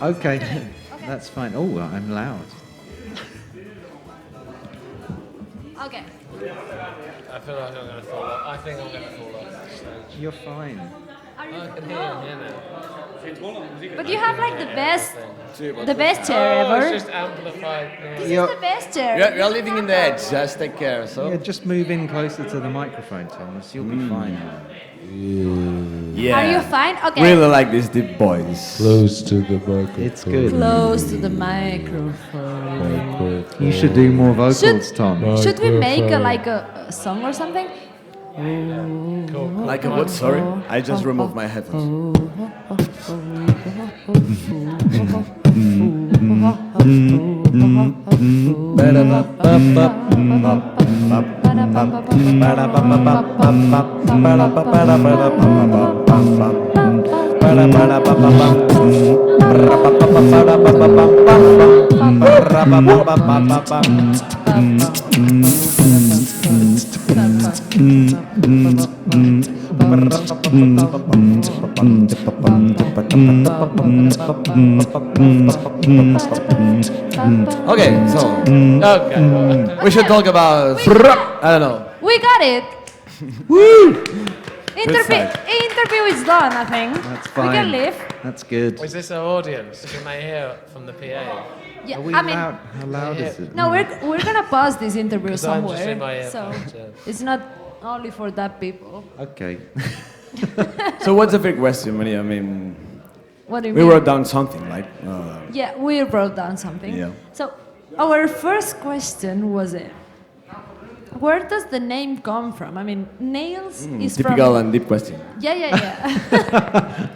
Okay, that's fine. Oh, I'm loud. Okay. I feel like I'm going to fall off. I think I'm going to fall off the stage. You're fine. Are you? I can hear No. you now. But you have like the best chair Oh, ever. it's just amplified. This Yeah. is the best chair. You're living in the edge. Just take care. So. Yeah, just move in closer to the microphone, Thomas. You'll be fine. Yeah. Are you fine? Okay. Really like these deep boys. Close to the microphone. It's good. Close to the microphone. You should do more vocals, Tom. Should we make like a song or something? Like a what? Sorry, I just removed my headphones. Okay, so Okay. we should talk about. I don't know. We got it. Woo! Interview is done, I think. That's We can fine. leave. That's good. Is this our audience? Can they hear from the PA? Yeah, Are we I mean, loud? How loud is it? no, we're gonna pause this interview 'Cause I'm just in somewhere, my so earphones, yeah. it's not only for that people. Okay. So what's the big question, Maria? I mean, What do you we mean? wrote down something, right? Yeah, we wrote down something. Yeah. So our first question was where does the name come from? I mean, nails is Typical from. and deep question. Yeah, yeah, yeah.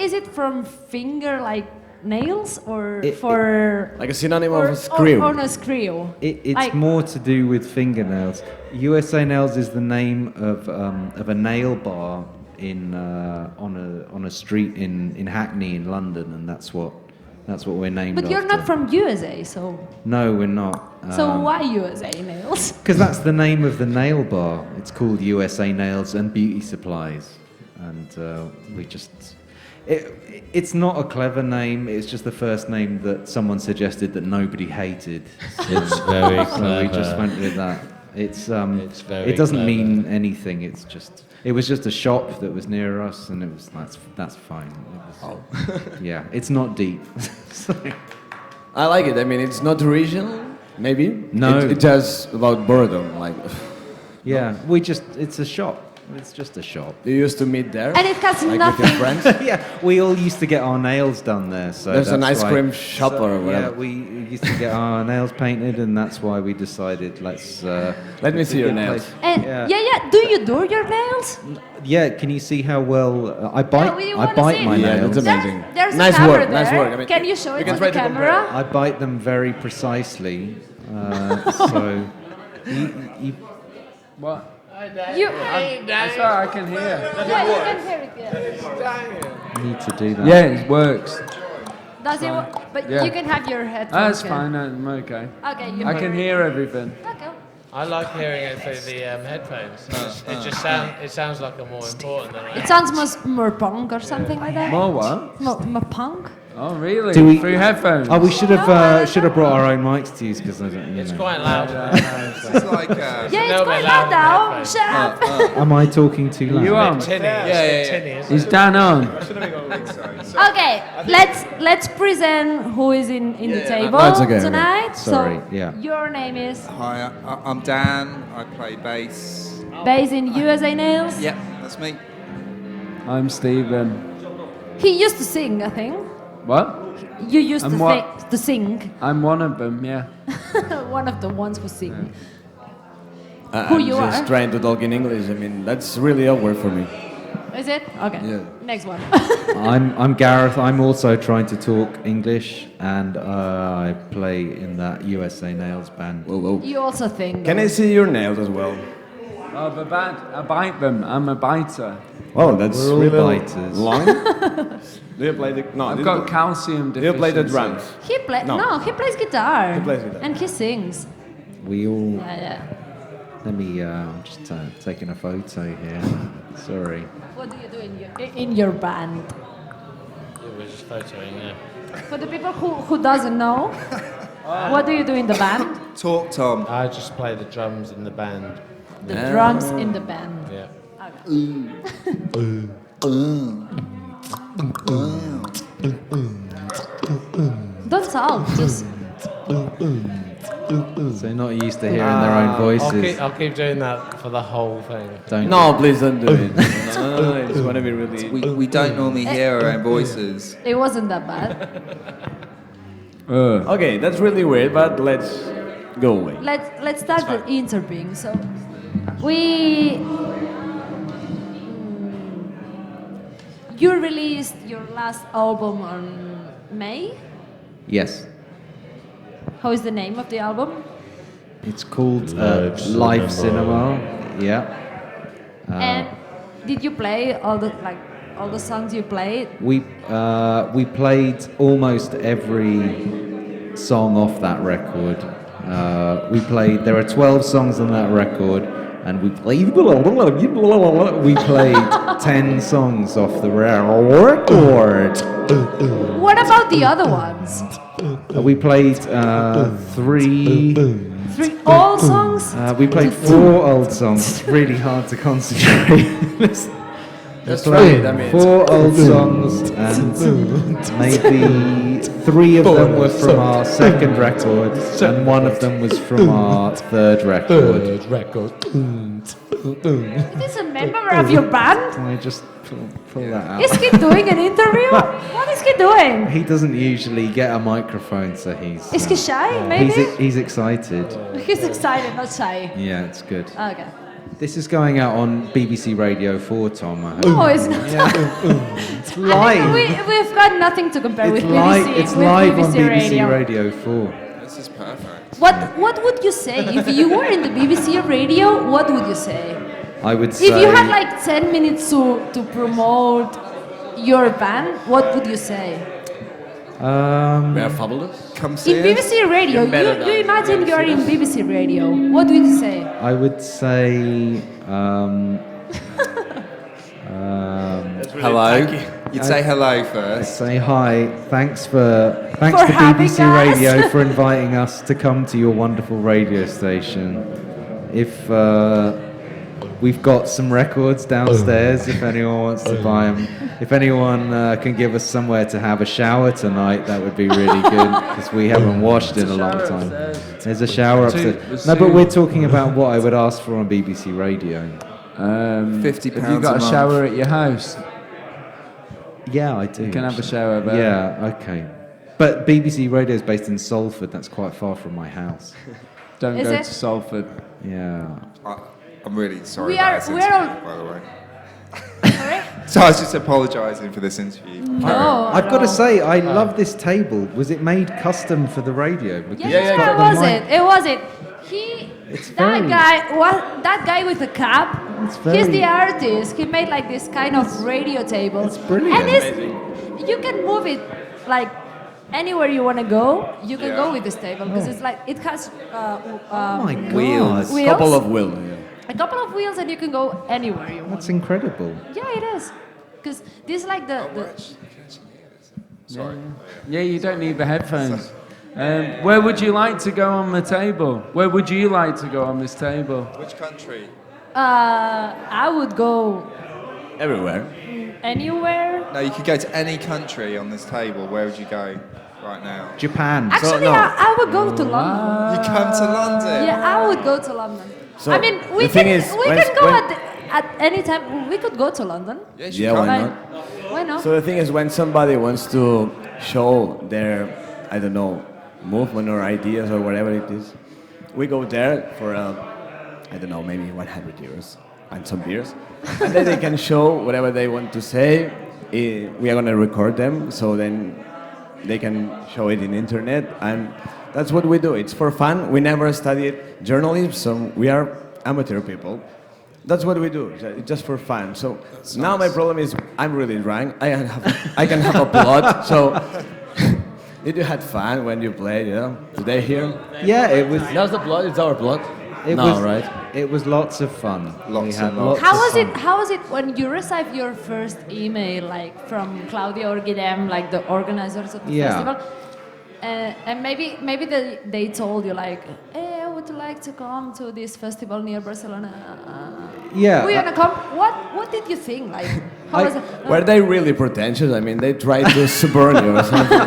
Is it from finger like nails or for Like a synonym or, of a screw. Or a screw? It's Like- more to do with fingernails. USA Nails is the name of a nail bar in on a street in Hackney in London, and that's what we're named But after. you're not from USA, so No, we're not. so why USA nails? Because that's the name of the nail bar. It's called USA Nails and Beauty Supplies, and we just. It's not a clever name. It's just the first name that someone suggested that nobody hated. It's very So we just clever. went with that. It's It's very it doesn't clever. mean anything. It's just it was just a shop that was near us, and it was that's fine. It was, yeah, it's not deep. So, I like it. I mean, it's not original, maybe. No. It's just about boredom. Like, yeah, it's a shop. It's just a shop. you used to meet there, And it has like with nothing. your friends. Yeah, we all used to get our nails done there. So There's an that's ice why- cream shop or whatever. Yeah, we used to get our nails painted, and that's why we decided let's. Let me it's a see your good nails. place. And yeah. Do you do your nails? Yeah, can you see how well I bite? we I wanna bite see. my Yeah, nails. that's amazing. There's Nice a camera work, nice there. work. I mean, Can you show we it can to try the to compare. camera? I bite them very precisely. So you What? You, That's all I can hear. yeah, you can hear it. Yeah. need to do that. Yeah, it works. Does it? But Yeah. you can have your headphones. That's fine. I'm okay. Okay, you I can hear everything. Okay. I like hearing it through the headphones. It sounds like I'm more important than I It am. sounds more punk or something like that. More what? More punk. Oh, really? Do we- Through headphones? Oh, we should No, have brought our own mics to use because I don't. It's quite loud. It's like Yeah, it's little quite bit loud loud now. in the Shut up. Am I talking too loud? You on? Tinny. yeah. Tinny, isn't Is it? Dan on? Okay, let's present who is in the table No, it's okay, okay. tonight. Sorry, So yeah. your name is Hi, I'm Dan. I play bass. based in USA Nails. Yep, that's me. I'm Stephen. He used to sing, I think. What? You used And to, what? to sing. I'm one of them, yeah. One of the ones who sing. I'm you just are? trying to talk in English. I mean, that's really awkward for me. Is it? Okay. Yeah. Next one. I'm Gareth. I'm also trying to talk English, and I play in that USA Nails band. Whoa, whoa. You also think. Can I see your nails as well? Oh, I bite them. I'm a biter. Oh, that's We're all really biters. long. Do you play the? No, I've this got is- calcium Do you deficiency. play the drums? He play No. no. He plays guitar. He plays guitar. And he sings. We all. Yeah. Let me. I'm just taking a photo here. Sorry. What do you do in your band? we're just photoing, yeah. For the people who doesn't know, what do you do in the band? Talk, Tom. I just play the drums in the band. The drums in the band. Yeah. Don't sound, just So not used to hearing their own voices. I'll keep doing that for the whole thing. Don't. No, please don't do it. No, I just want to be really. We don't normally hear our own voices. it wasn't that bad. Okay, that's really weird, but let's go away. Let's start the interviewing. So we you released your last album on May. Yes. How is the name of the album? It's called Live Cinema. Yeah. And did you play all the songs you played? We played almost every song off that record. There are 12 songs on that record, and we played 10 songs off the record. What about the other ones? We played 3. 3 old songs? We played 4 old songs. It's really hard to concentrate. That's right. I mean, 4 old songs, and maybe 3 of them were from our second record, and 1 of them was from our third record. It is a member of your band? Can I just pull that out? Is he doing an interview? What is he doing? He doesn't usually get a microphone, so he's. Is he shy, maybe? He's excited. He's excited, not shy. Yeah, it's good. Okay. This is going out on BBC Radio 4, Tom. I hope. No, it's not. It's live. I mean, we've got nothing to compare with live. BBC. It's with live BBC on BBC Radio. Radio 4. This is perfect. What would you say if you were in the BBC Radio? What would you say? I would say. If you had like 10 minutes to promote your band, what would you say? we are fabulous. Come see In us. BBC Radio, You're better you than imagine you're in BBC Radio. What would you say? I would say. Hello. You'd say hello first. Say hi. Thanks to having BBC us. Radio for inviting us to come to your wonderful radio station. If we've got some records downstairs, if anyone wants to buy them. If anyone can give us somewhere to have a shower tonight, that would be really good because we haven't washed in a long time. There's a shower upstairs. No, but we're talking about what I would ask for on BBC Radio. £50 Have you got a a shower at your house? Yeah, I do. You can have a shower there. Yeah, okay. But BBC Radio is based in Salford. That's quite far from my house. Don't Is go it? to Salford. Yeah. I'm really sorry We about are- this we're interview, all- by the way. Sorry? So I was just apologising for this interview. No. I've got to no. say, I love this table. Was it made custom for the radio? Because Yeah, it's got it the was mic- it. It was it. He, It's that very- that guy with the cap. It's He's very- the artist. He made like this kind of radio table. It's brilliant. And you can move it like anywhere you want to go. You can go with this table because it's like it has Oh my God. Wheels. Wheels? Couple of will. a couple of wheels and you can go anywhere you want. That's incredible. Yeah, it is. Because this is like the Sorry. Yeah, you don't need the headphones. Where would you like to go on the table? Where would you like to go on this table? Which country? I would go Everywhere. anywhere. No, you could go to any country on this table. Where would you go right now? Japan. Actually, no. I would go to London. You come to London? Yeah, I would go to London. So, I mean, we the thing can is, we when- can go when- at any time. We could go to London. Yes, you Yeah, can. why Like, not? why not? So the thing is, when somebody wants to show their, I don't know, movement or ideas or whatever it is, we go there for, I don't know, maybe 100 euros and some beers. And then they can show whatever they want to say. We are going to record them, so then they can show it in internet. And that's what we do. It's for fun. We never studied journalism, so we are amateur people. That's what we do, just for fun. So now my problem is I'm really drunk. I can have a plot. So did you had fun when you played? Yeah, today here. Yeah, it was. That's the plot. It's our plot. It No, was right? It was lots of fun. Lots We had and lots. How of was it? fun. How was it when you received your first email, like from Claudia or Guillem, like the organizers of the Yeah. festival? And maybe they told you like, hey, I would like to come to this festival near Barcelona. Yeah, We wanna come. What did you think? Like, how was it? Were they really pretentious? I mean, they tried to suborn you or something.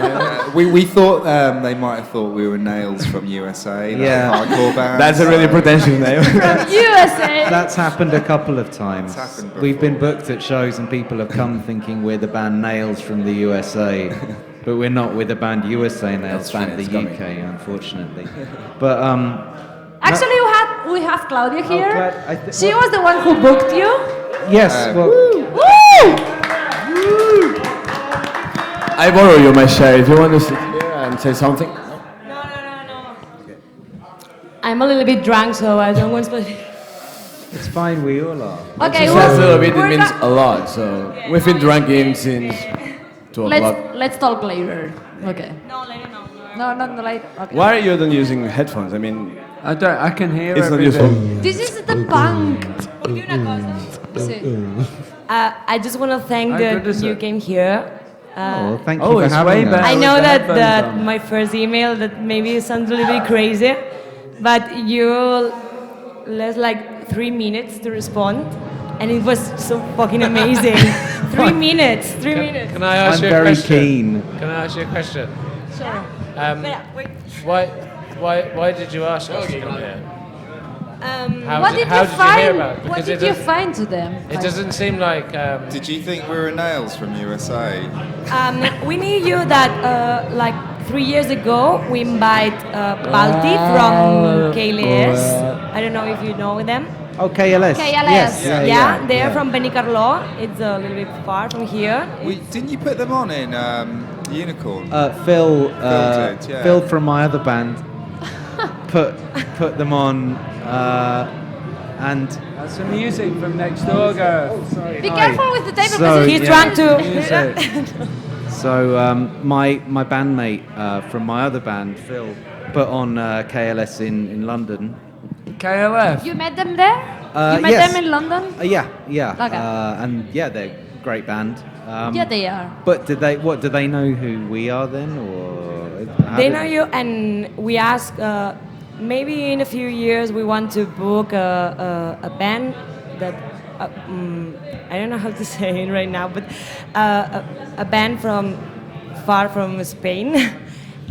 We thought they might have thought we were Nails from USA, that Yeah. hardcore band. That's a really pretentious name. From USA. That's happened a couple of times. It's happened We've been before. booked at shows and people have come thinking we're the band Nails from the USA, but we're not. We're the band USA Nails That's from fine, the it's coming. UK, unfortunately. But Actually, we have Claudia here. Claudia, She was the one who booked you. yes, well, Woo! I borrow you my share if you want to sit here and say something. No. I'm a little bit drunk, so I don't want to. it's fine. We all are. Okay, She says a little bit, it we're means go- a lot. So we've been drinking since 2 o'clock. let's talk later. Okay. No, later, no. No, later. Okay. Why are you not using headphones? I mean, I can hear it's not everything. useful. This is the punk. Sí. I just want to thank How that good is you it? came here. Oh, thank you Oh, for it's having way us. better. I with know the that headphones on. my first email that maybe sounds a little bit crazy, but you left like 3 minutes to respond, and it was so fucking amazing. 3 minutes. 3 minutes. Can I ask I'm you a very question? keen. Can I ask you a question? Sure. Um, Wait. why did you ask us to come here? How What did, did how you did you hear find? about it? What Because did you find to them? it doesn't seem like Did you think we were Nails from USA? We knew you that like 3 years ago we invite Balti from KLS. I don't know if you know them. Oh, KLS. KLS. Yes. Yeah, they're from Benicarló. It's a little bit far from here. Didn't you put them on in Unicorn? Phil, did, yeah. Phil from my other band put them on, and That's some music from next door, girl. Be careful with the table So, because He's yeah. drunk too. so my bandmate from my other band, Phil, put on KLS in London. KLF. you met them there. You met yes. them in London. Yeah. Okay. And yeah, they're a great band. Yeah, they are. But do they know who we are then, or how They did- know you, and we ask. Maybe in a few years we want to book a band that I don't know how to say it right now, but a band from far from Spain,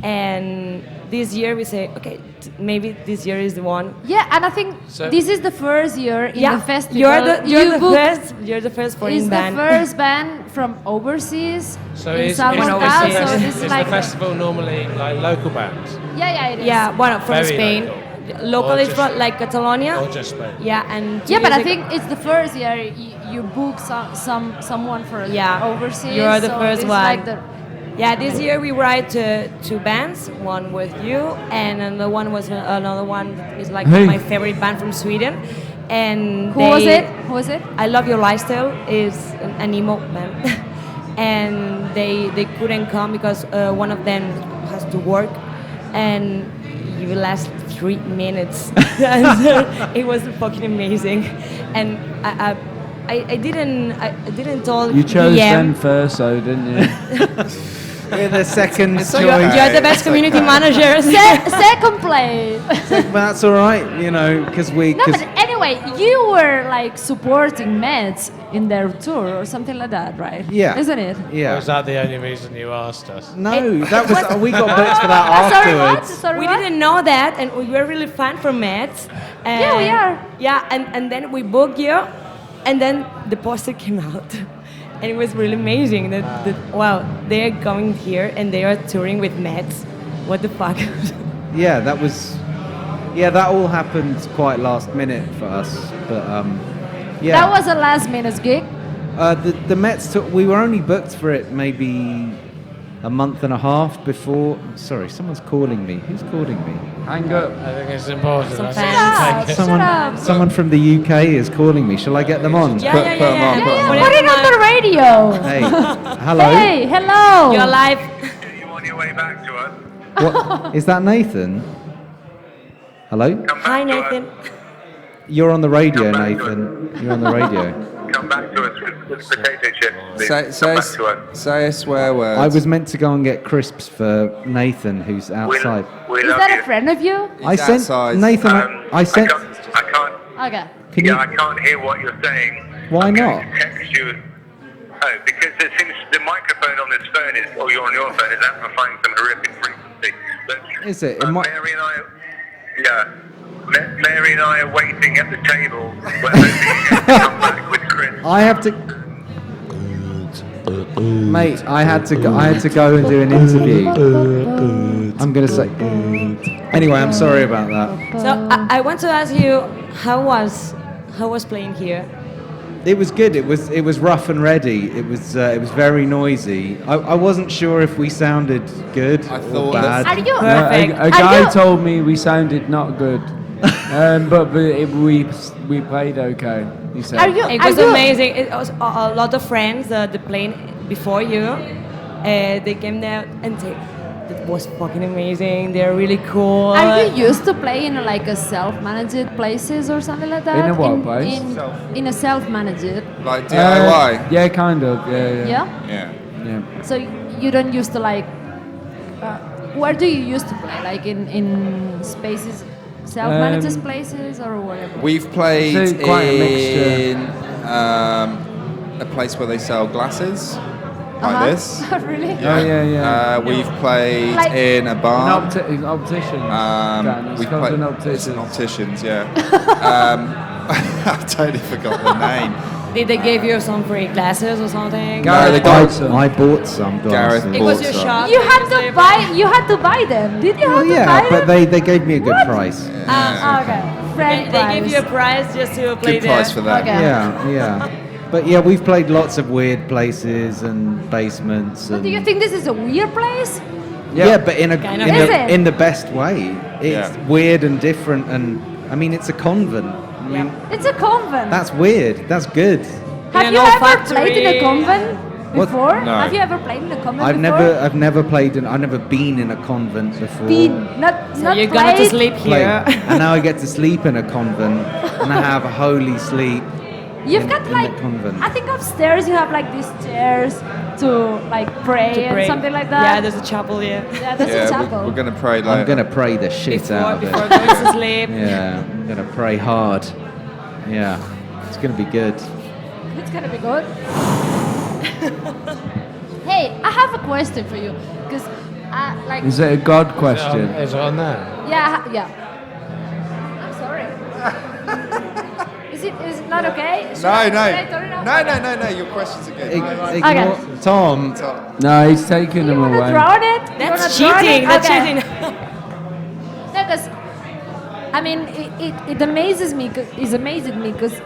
and this year we say okay, maybe this year is the one. Yeah, and I think So- this is the first year in the festival. you're the you booked- first. You're the first foreign Is band. the first band from overseas so in is Salvador. overseas. So is this is the like festival normally like local bands yeah, it is. Yeah, well, from Very Spain. local. Local Or is just- from like Catalonia. or just Spain? Yeah, and Yeah, but I years ago- think it's the first year you book someone for Yeah, overseas. you're the so first this is one. Like the, Yeah, this year we write two bands. One with you, and another one was another one is like Hey. my favorite band from Sweden. And who was it? Who was it? I Love Your Lifestyle is an emo band, and they couldn't come because one of them has to work, and you last 3 minutes. It was fucking amazing, and I didn't tell You chose Guillem. them first, though, didn't you? We're the second choice. You're the best community manager. Second place. But that's all right, you know, because we. No, 'cause- but anyway, you were like supporting Mets in their tour or something like that, right? Yeah. Isn't it? Or yeah. was that the only reason you asked us? No, It- that was we got booked for that Sorry, what? afterwards. Sorry, We what? didn't know that, and we were really fan from Mets. Yeah, we are. Yeah, and then we booked you, and then the poster came out, and it was really amazing. That wow, they are coming here and they are touring with Mets. What the fuck? Yeah, that was. Yeah, that all happened quite last minute for us, but yeah. That was a last minute gig. The Mets took. We were only booked for it maybe a month and a half before. Sorry, someone's calling me. Who's calling me? Hang up. I think it's important. Some I think fans. you take it. Shut up. Someone from the UK is calling me. Shall I get them on? Yeah, Put- yeah, put 'em yeah, on, yeah. put 'em Yeah, on. put it on the radio. Hey, hello. Hey, hello. You're live. You on your way back to us? What is that, Nathan? Hello. Come back Hi, to us. Nathan. You're on the radio, Come back to Nathan. You're on the radio. Come back to us with potato chips. please. Say, Come back say, to us. say a swear word. I was meant to go and get crisps for Nathan, who's outside. We Is love that you. a friend of you? I sent outside. Nathan. I sent. I can't. Okay. Can Yeah, you? I can't hear what you're saying. Why I'm not? going to text you. Oh, because it seems the microphone on this phone is, or you're on your phone, is amplifying some horrific frequency. But, Is it? It might- Mary and I, Mary and I are waiting at the table. We're hoping you can come back with Chris. I have to. Mate, I had to go and do an interview. I'm gonna say. Anyway, I'm sorry about that. So I want to ask you, how was playing here? It was good. It was rough and ready. It was very noisy. I wasn't sure if we sounded good I or thought bad. Are you? Perfect. A guy Are you- told me we sounded not good, but we played okay. He said. Are you? It are was you, amazing. It was a lot of friends that playing before you. They came there and it was fucking amazing. They're really cool. Are you used to play in like a self-managed places or something like that? In a what place? In a self-managed. Like DIY. Yeah, kind of. Yeah. Yeah. Yeah. Yeah. So you don't used to like. Where do you used to play? Like in spaces, self-managed places or whatever. We've played So quite a mixture. in a place where they sell glasses, like this. Really? Oh yeah. We've played Like- in a An bar. optician. We It's called an It's an optician. opticians, yeah. I totally forgot the name. Did they give you some free glasses or something? Gareth they bought got- some. I bought some glasses. Gareth It was bought your some. shop. You had to buy. You had to buy them. Did you have Well, to buy yeah, them? but they gave me a good price. Okay. Friend They give price. you a prize just to play Good there. price for that. Okay. Yeah. But yeah, we've played lots of weird places and basements. But And do you think this is a weird place? Yeah, but in a Kind of. Is it? in the best way. It's Yeah. weird and different, and I mean, it's a convent. I mean, It's a convent. that's weird. That's good. Have Yeah, you no ever factory. played in a convent What? before? No. Have you ever played in a convent I've before? never played in. I've never been in a convent before. Been, not So not you're gonna to played. sleep Played. here. And now I get to sleep in a convent, and I have a holy sleep. You've in- got in like the convent. I think upstairs you have like these chairs to like pray, To and pray. something like that. Yeah, there's a chapel here. Yeah, that's a Yeah, chapel. we're going to pray later. I'm gonna pray the shit out of Before it. going to sleep. Yeah, I'm gonna pray hard. Yeah, it's gonna be good. It's gonna be good. Hey, I have a question for you, because like Is it a God question? Is it on there? yeah. I'm sorry. Is it not okay? Should No, I- no. should I turn it off? No. Your questions are good. Ignore, Tom. No, he's taking You them wanna away. drown it? You That's wanna drown cheating. it? That's Okay. cheating. No, 'cause, I mean, it amazes me. It's amazing me because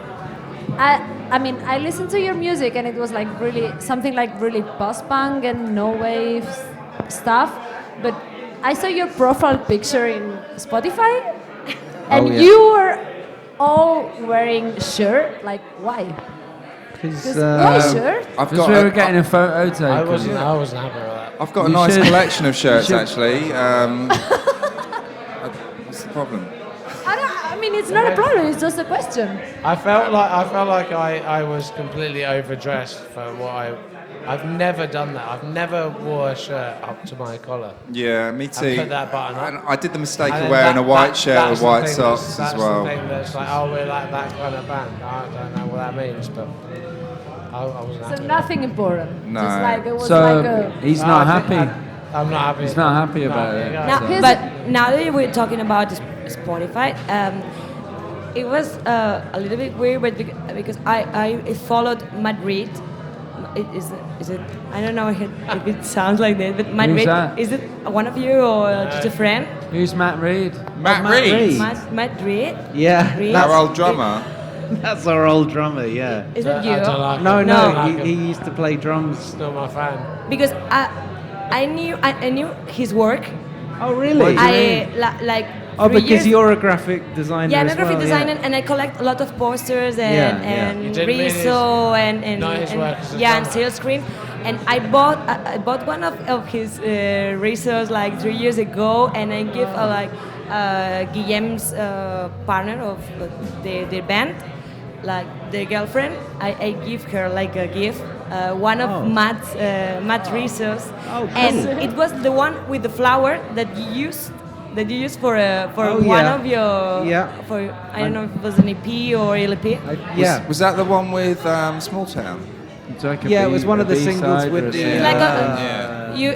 I mean, I listened to your music and it was like really something like really post-punk and no wave stuff. But I saw your profile picture in Spotify, and yeah. you were all wearing shirt. Like, why? Because Why shirt? I've Because got we were a, getting a photo taken. I wasn't happy with that. I've got a You nice should- collection of shirts should- actually. What's the problem? I mean, it's not a problem. It's just a question. I felt like I was completely overdressed for what I've never done that. I've never wore a shirt up to my collar. Yeah, me too. put that button up. And I did the mistake And of then wearing a white that's shirt with the white thing socks that's as well. the thing that's like, oh, we're like that kind of band. I don't know what that means, but I wasn't So happy. nothing important. No. Just like it was So like a. he's No, not I think happy. I'm not happy. He's not happy about there it. you go. Now, Here's but now that we're talking about Spotify, it was a little bit weird, but because I followed Madrid. Is it? I don't know if it sounds like that, but Madrid. that? Is it one of you or just a friend? Who's Matt Reed? Matt Reed, Madrid. yeah, Reed? our old drummer. that's our old drummer. Yeah. Is it you? I don't like No, him. no, I don't like he him. used to play drums. He's not my fan. Because I knew his work. Oh, really? Like. Oh, 3 because years. you're a graphic designer. Yeah, I'm as a graphic well, designer, yeah. and I collect a lot of posters and Yeah, yeah. You and didn't mean Rizzo and not his work as a yeah, and drummer. Sales Scream. And I bought one of his Rizzos like 3 years ago, and I give Guillem's partner of their band, like their girlfriend. I give her like a gift, one of Matt Rizzo's, and it was the one with the flower that you used for one of your for I don't know if it was an EP or LP. Yeah. Was that the one with Small Town? It's like Yeah, it was one of the singles with the. It's like you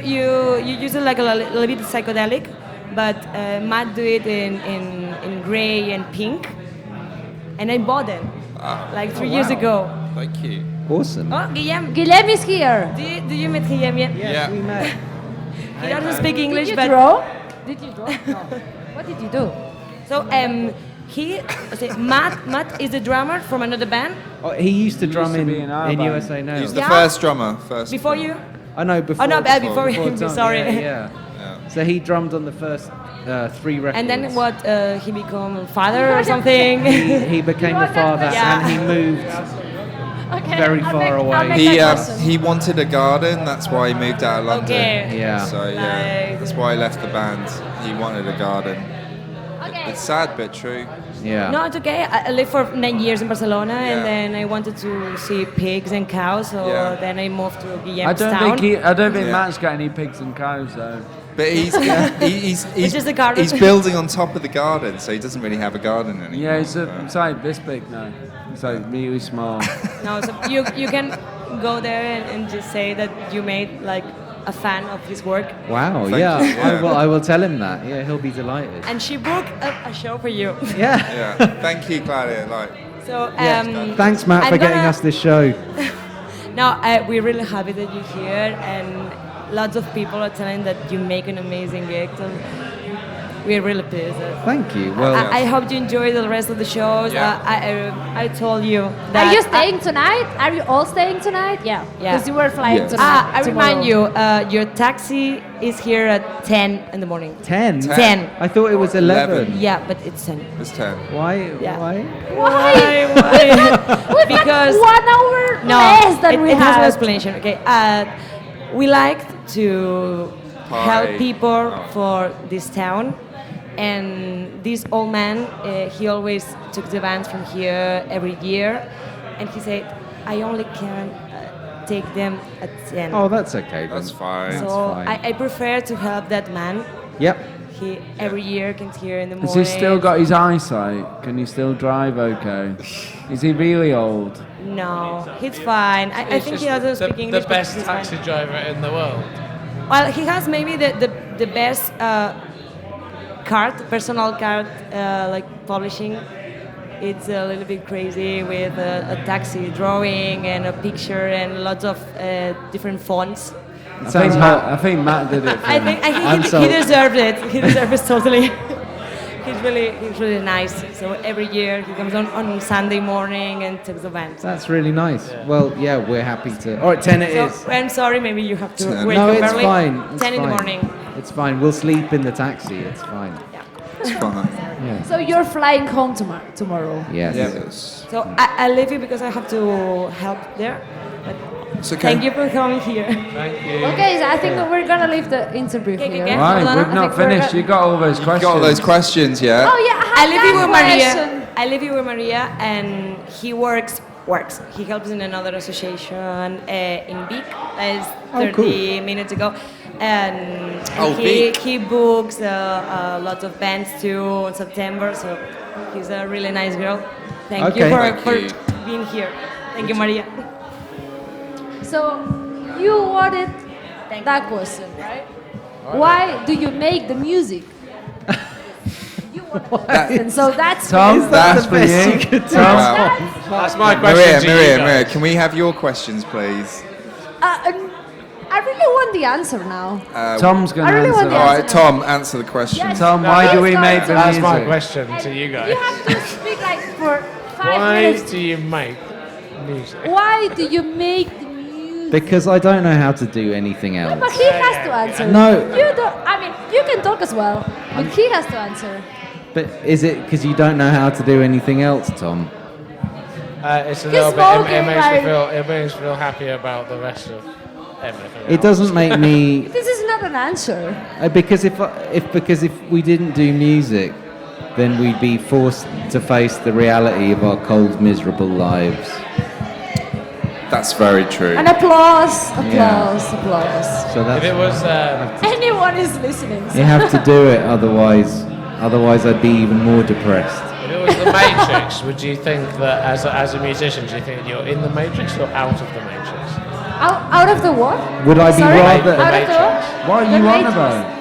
use it like a little bit psychedelic, but Matt do it in gray and pink, and I bought it like 3 years ago. Thank you. Awesome. Oh, Guillem, Guillem is here. do you meet Guillem yet? Yeah. We met. He doesn't speak English, Did you but draw? Did you draw? No. What did you do? so Matt is the drummer from another band Oh, he used to drum to in be in our band. USA Nails. He's the Yeah. first drummer. before you. I know before. Oh no, before him. Tom, Sorry. Yeah. So he drummed on the first 3 records. And then what? He become a father or something. He became the father, Yeah. and he moved. Okay. Very I'll far make- away. I'll make He that question. he wanted a garden. That's why he moved out of London. Okay. Yeah. So yeah, Like- that's why he left the band. He wanted a garden. Okay. It's sad but true. Yeah. No, it's okay. I lived for 9 years in Barcelona, Yeah. and then I wanted to see pigs and cows, so Yeah. then I moved to I Guillem's don't town. think I don't think Yeah. Matt's got any pigs and cows though. But he's just a garden. He's building on top of the garden, so he doesn't really have a garden anymore. Yeah, it's like this big now. It's like really small. No, so you can go there and just say that you made like a fan of his work. Wow. Thank Yeah. you, yeah. I will tell him that. Yeah, he'll be delighted. And she booked a show for you. Yeah. Yeah. Thank you, Claudia. Like, So Thanks, Matt, I'm for getting gonna- us this show. No, we're really happy that you're here, and lots of people are telling that you make an amazing gig. So we're really pleased. Thank you. Well, I hope you enjoy the rest of the shows. Yeah. I told you that. Are you staying tonight? Are you all staying tonight? Yeah. Yeah. Because you were flying Yes. tonight. I remind tomorrow. you, your taxi is here at 10 in the morning. 10. 10. I thought it was 11. Yeah, but it's 10. it's 10. Why? Yeah. Why? Why? Why? Because 1 hour no, less than we it has no had. explanation. Okay, we like to help Hi. people Oh. for this town, and this old man, he always took the bands from here every year, and he said, I only can take them at 10. Oh, that's okay. That's then. fine. That's so fine. I prefer to help that man. Yep. He every year comes here in the Has morning. he still got his eyesight? Can he still drive okay? Is he really old? No, he's fine. I think he doesn't speak English. The but best he's fine. taxi driver in the world. Well, he has maybe the best personal card, like publishing. It's a little bit crazy with a taxi drawing and a picture and lots of different fonts. I think Matt did it. For I him. think I'm he so- deserved it. He deserves it totally. He's really nice. So every year he comes on Sunday morning and takes the band. That's really nice. Well, yeah, we're happy to. All right, 10 it is. So I'm sorry, maybe you have to No, wake No, up it's early. fine. It's 10 in the fine. morning. It's fine. We'll sleep in the taxi. It's fine. It's fine. Yeah. So you're flying home tomorrow. Yes. Yes. So I leave you because I have to help there. But It's okay. thank you for coming here. Thank you. Okay, so I think we're gonna leave the interview Okay, here. okay. Right, Hold on, we've I not think we're finished. gonna- You got all those You questions. got all those questions, yeah? Oh yeah, I leave you with Maria. question. I leave you with Maria, and he works. He helps in another association in Vic. That is 30 minutes ago. And Oh, he, Vic. he books lots of bands too in September. So he's a really nice girl. Thank you Okay. for, Thank for you. being here. Thank you, Maria. So you wanted that question, right? Why do you make the music? You wanted the question, so that's Tom, that's for best you. you could do? Wow. That's my question Maria, to you Maria, guys. Maria, can we have your questions, please? I really want the answer now. Tom's going I to really answer want the All that. right, Tom, answer the question. Yes. Tom, why do we Please make go. the That's music? my question to you guys. You have to speak like for 5 Why minutes. do you make music? Why do you make the music? Because I don't know how to do anything else. But he has to answer. No. You don't. I mean, you can talk as well, but he has to answer. But is it because you don't know how to do anything else, Tom? It's a He's little bit. smoking, like- It makes me feel happy about the rest of everything. It doesn't make me. This is not not an answer. Because if we didn't do music, then we'd be forced to face the reality of our cold, miserable lives. That's very true. An applause. So If that's it was, Anyone is listening. you have to do it, otherwise I'd be even more depressed. if it was the Matrix, would you think that as a musician, do you think you're in the Matrix or out of the Matrix? Out of the what? Would I be Sorry? rather? Out of the what? What are The you on Matrix. about?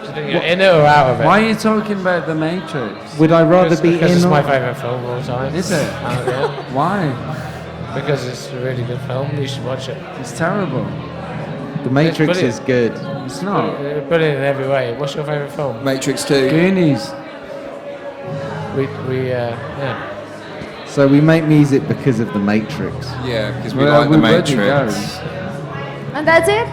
Do you think you're in it or out of it? Why are you talking about The Matrix? Would I rather be because in it's or my favourite film of all time. Is it? Yeah. Why? Because it's a really good film. You should watch it. It's terrible. The Matrix brilliant. is good. It's not. Brilliant in every way. What's your favourite film? Matrix 2. Goonies. Yeah. So we make music because of the Matrix. Yeah, because we Well, like the we bloody Matrix. And that's it?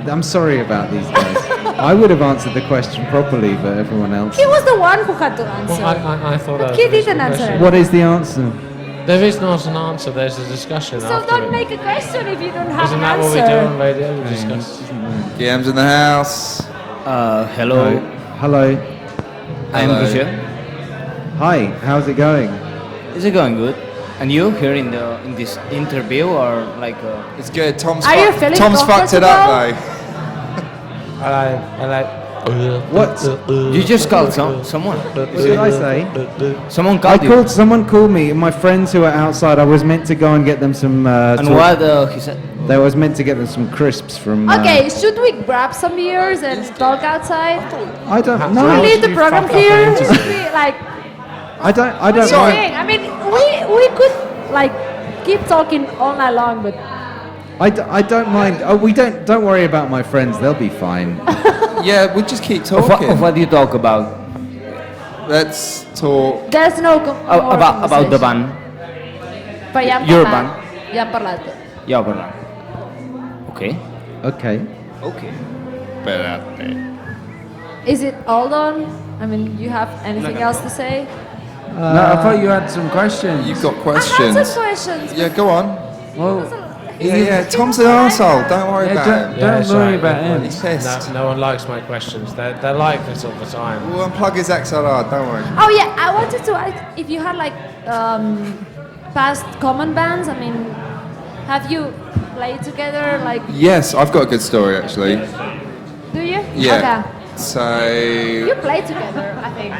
I'm sorry about these guys. I would have answered the question properly, but everyone else. He was the one who had to answer. Well, I thought that was He a didn't reasonable answer question. it. What is the answer? There is not an answer. There's a discussion So after don't it. make a question if you don't have Isn't an that answer. what we do on radio? We discuss. GM's in the house. Hello, Hello. I'm Hello. Roger. Hi. How's it going? Is it going good? And you here in this interview or like? It's good. Tom's Are you feeling Tom's fucked it up comfortable? though. I like. What? You just called someone. What did I say? Someone called you. Someone called me. My friends who are outside. I was meant to go and get them some. And what he said? They was meant to get them some crisps from. Okay, should we grab some beers and talk outside? I don't We know. leave the program here. Should we like? I don't. What do you Sorry. think? I mean, we could like keep talking all night long, but I don't mind. Oh, we don't. Don't worry about my friends. They'll be fine. Yeah, we just keep Of talking. what do you talk about? Let's talk. there's no more About the conversation. band. Però ja hem Your parlat. band. Ja hem parlat. Ja, parlant. Okay. Okay. Okay. Is it all done? I mean, you have anything else to say? No, I thought you had some questions. You've got I questions. have some questions. Yeah, go on. Well, Yeah, Tom's an arsehole. Don't worry Yeah, about don't- it. Yeah, don't it's worry right. about him. He's pissed. No one likes my questions. They're like this all the time. We'll unplug his XLR. Don't worry. Oh yeah, I wanted to ask if you had like past common bands. I mean, have you played together? Like, Yes, I've got a good story actually. do you? Yeah. Okay. So You played together, I think.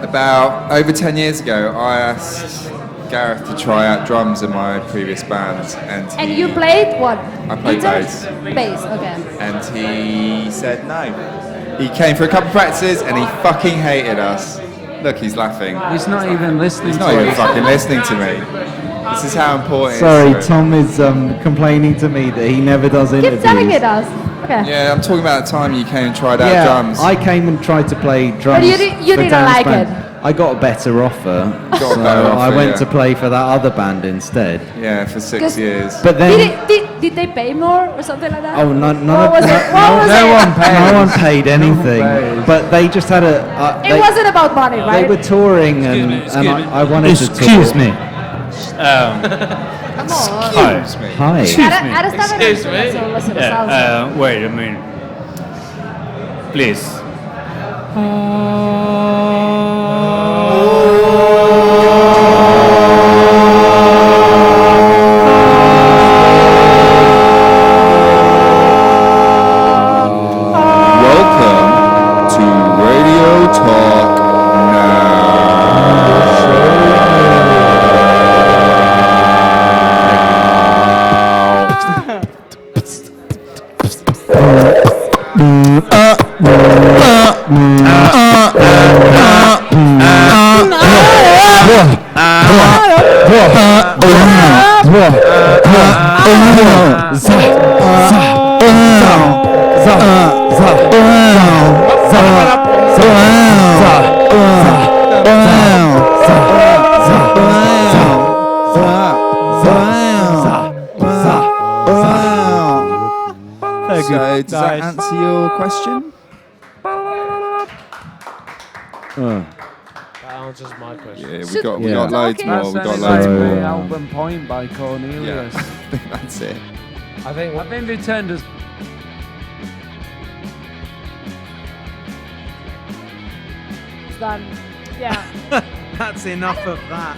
about over 10 years ago, I asked Gareth to try out drums in my previous band, and And he, you played what? I played Guitar? bass. Bass, okay. and he said no. He came for a couple of practices and he fucking hated us. Look, he's laughing. he's not even listening He's to not even us. fucking listening to me. This is how important Sorry, it is. Tom is complaining to me that he never does interviews. Keep telling it us. Okay. Yeah, I'm talking about the time you came and tried out Yeah, drums. I came and tried to play drums. you for didn't Dan's like band. it. I got a better offer, Got a so better I offer, went yeah. to play for that other band instead. Yeah, for 6 'Cause- years. But then, Did they pay more or something like that? oh, none What of was it? What was no it? one paid. no one paid anything. paid. But they just had a. It wasn't about money, They right? were touring, and I wanted to tour. Excuse me. Come on. Excuse me. Hi. Era stava Excuse me? solo se lo salsa. Wait a minute. Please. Welcome to Radio Talk So, does that answer your question? That answers my question. Yeah, we Should- got Yeah. loads Okay. more. That We got sounds loads like more. the album Point by Cornelius. Yeah, that's it. I think they turned us. It's done. Yeah. That's enough of that.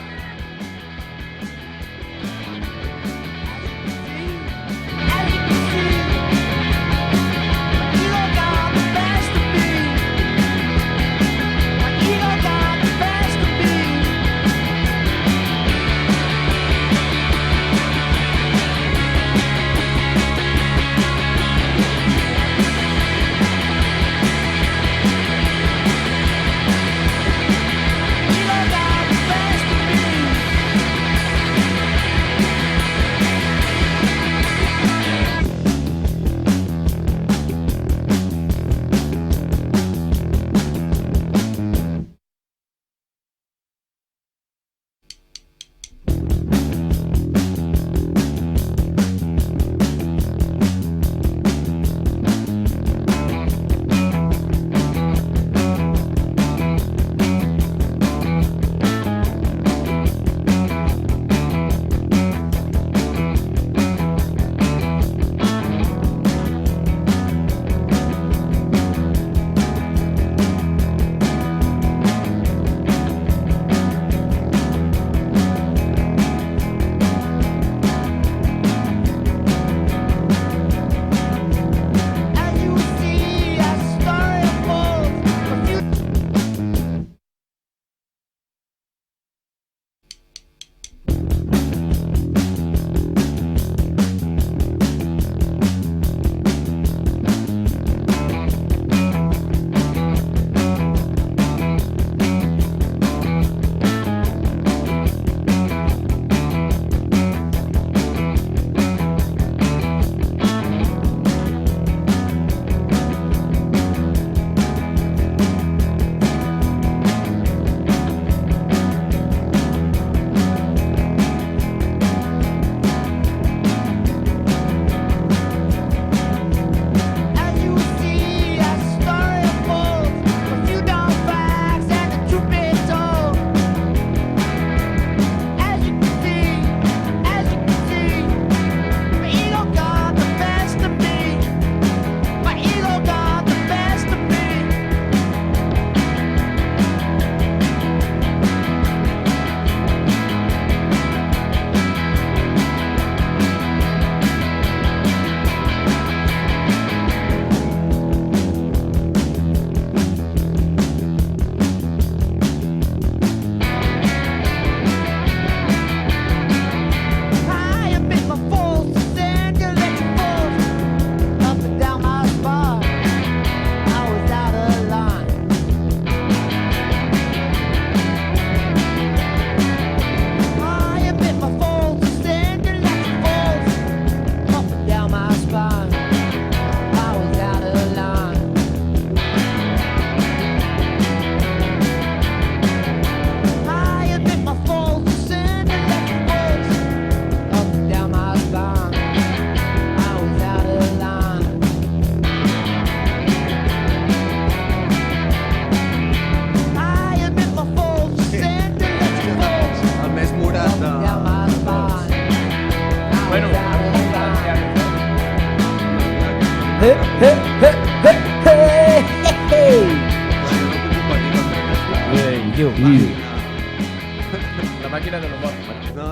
La màquina de l'humor. No,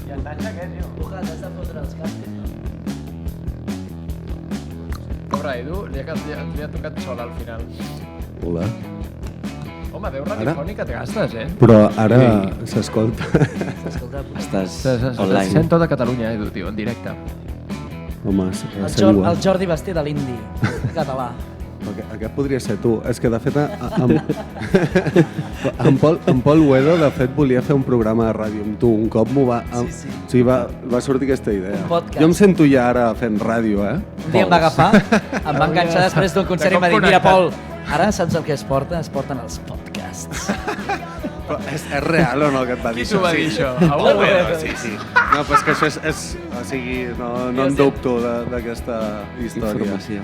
I el Nacho què, tio? Uja, t'has de fotre els cascos, no? Pobre Edu, li ha tocat sol al final. Hola. Home, veu radiofònica et gastes, eh? Però ara s'escolta. Estàs Se online. sent tota Catalunya, Edu, tio, en directe. Home, El Jordi vestit de l'indi català. Aquest podria ser tu. És que, de fet, en Pol Uedo, de fet, volia fer un programa de ràdio amb tu. Un cop m'ho va... O sigui, va sortir aquesta idea. Un podcast. Jo em sento ja ara fent ràdio, eh? Un dia em va agafar, em va enganxar després d'un concert i em va dir, mira, Pol, ara saps el que es porta? Es porten els podcasts. Però és real o no que et va dir Qui t'ho va dir, això? Algú Uedo, sí. No, però és que això és o sigui, no en dubto d'aquesta història. Informació.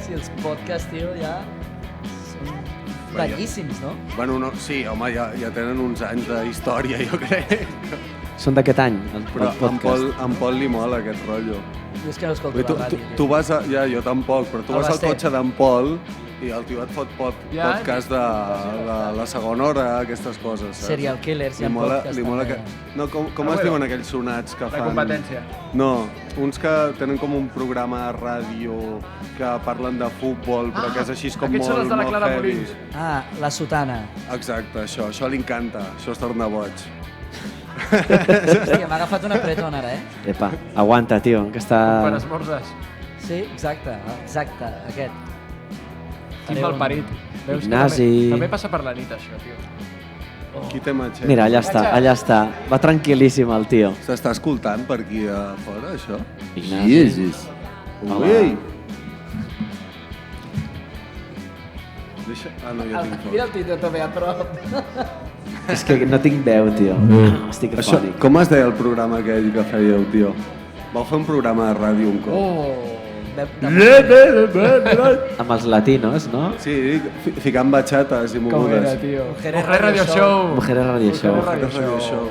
Sí, els podcasts, tio, ja són bellíssims, no? Bueno, no, sí, home, ja tenen uns anys de història, jo crec. Són d'aquest any, el Però podcast. en Pol li mola aquest rotllo. Jo és que no escolto la ràdio. Tu vas a... Ja, jo tampoc, però tu El vas al Basté. cotxe d'en Pol i el tio et fot Ja, podcast de la segona hora, aquestes coses, saps? Serial Killers, hi ha Li mola, podcast li mola també. No, com es diuen aquells sonats que fan... La competència. No, uns que tenen com un programa de ràdio que parlen de futbol, però que és així com aquests són els molt, de la molt Clara heavy. Molins. Ah, La Sotana. Exacte, això li encanta, això es torna boig. Hòstia, m'ha agafat una pretona ara, Epa, aguanta, tio, que està... Per esmorzes. Sí, exacte, aquest. Quin malparit. Veus que Ignasi. també passa per la nit, això, tio. Qui té matxet? Mira, allà està. Va tranquil·líssim el tio. S'està escoltant per aquí a fora, això? Ignasi. Jesus. Ui! Deixa... Ah, no, ja tinc Mira el Tito també a prop. És que no tinc veu, tio. Estic Això, afònic. com es deia el programa aquell que fèieu, tio? Vau fer un programa de ràdio un cop. Oh! Amb els latinos, no? Sí, ficant batxates i Com mogudes. era, tio? Mujer Radio Show. Mujeres Radio Show. Mujeres Radio Show.